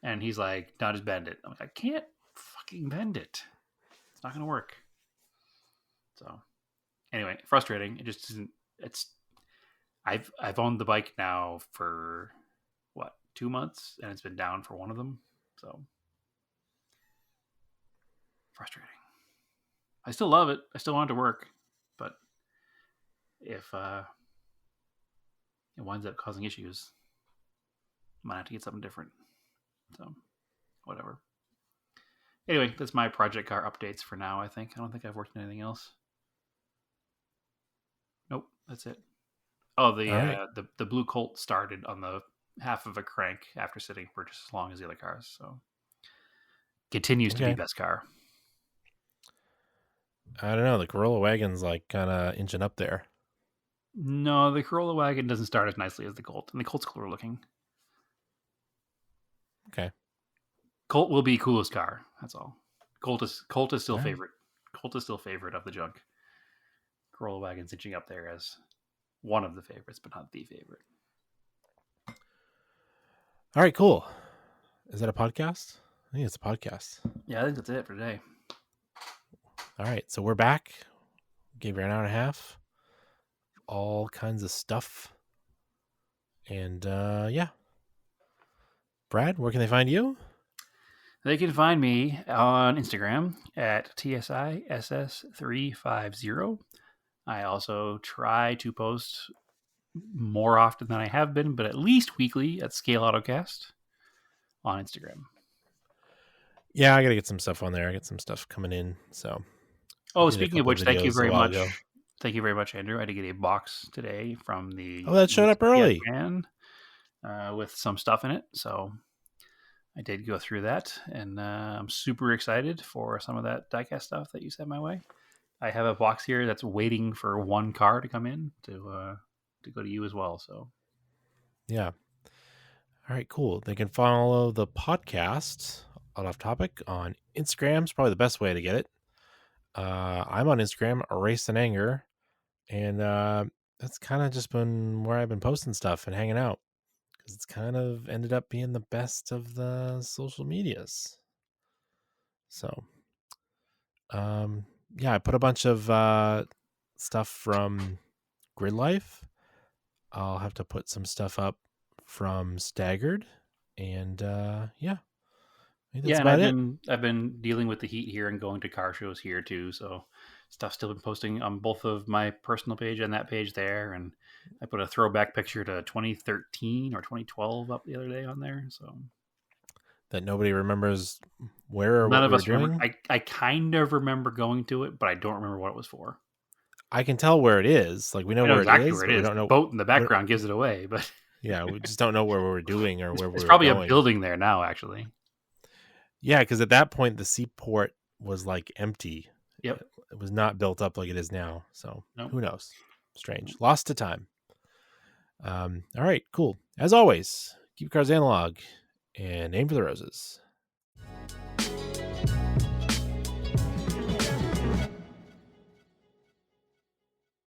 And he's like, no, just bend it. I'm like, I can't fucking bend it. It's not going to work. So anyway, frustrating. It just isn't, I've owned the bike now for 2 months, and it's been down for one of them. So frustrating. I still love it. I still want it to work, but if it winds up causing issues, I might have to get something different. So whatever. Anyway, that's my project car updates for now. I don't think I've worked on anything else. Nope, that's it. Oh, the blue Colt started on the half of a crank after sitting for just as long as the other cars. So continues to be best car. I don't know. The Corolla wagon's like kind of inching up there. No, the Corolla wagon doesn't start as nicely as the Colt, and the Colt's cooler looking. Okay. Colt will be coolest car. That's all. Colt is still All right. favorite. Colt is still favorite of the junk. Corolla wagon's inching up there as one of the favorites, but not the favorite. All right, cool. Is that a podcast? I think it's a podcast. Yeah, I think that's it for today. All right, so we're back. Gave you an hour and a half. All kinds of stuff. And yeah. Brad, where can they find you? They can find me on Instagram at TSISS350. I also try to post more often than I have been, but at least weekly at Scale Autocast on Instagram. Yeah, I got to get some stuff on there. I got some stuff coming in. So, Oh, did a speaking of couple which, thank you videos a very while much. ago. Thank you very much, Andrew. I had to get a box today from the Oh, that showed up early. Man, with some stuff in it. So I did go through that, and I'm super excited for some of that diecast stuff that you sent my way. I have a box here that's waiting for one car to come in to go to you as well. So Yeah. All right, cool. They can follow the podcast Off Topic on Instagram. It's probably the best way to get it. I'm on Instagram, Race and Anger, and that's kind of just been where I've been posting stuff and hanging out because it's kind of ended up being the best of the social medias. So, yeah, I put a bunch of stuff from Grid Life. I'll have to put some stuff up from Staggered, and yeah. I think that's and about it. I've been dealing with the heat here and going to car shows here too. So stuff's still been posting on both of my personal page and that page there. And I put a throwback picture to 2013 or 2012 up the other day on there. So That nobody remembers where or none what of we were us doing. remember. I kind of remember going to it, but I don't remember what it was for. I can tell where it is. Like we know, I know where exactly it is, where but it we is. don't know. The boat in the background gives it away, but Yeah, we just don't know where we were doing or where we it's were probably going. a building there now, actually. Yeah, because at that point the seaport was like empty. Yep. It was not built up like it is now. So Nope. who knows? Strange. Lost to time. All right, cool. As always, keep your cars analog and aim for the roses.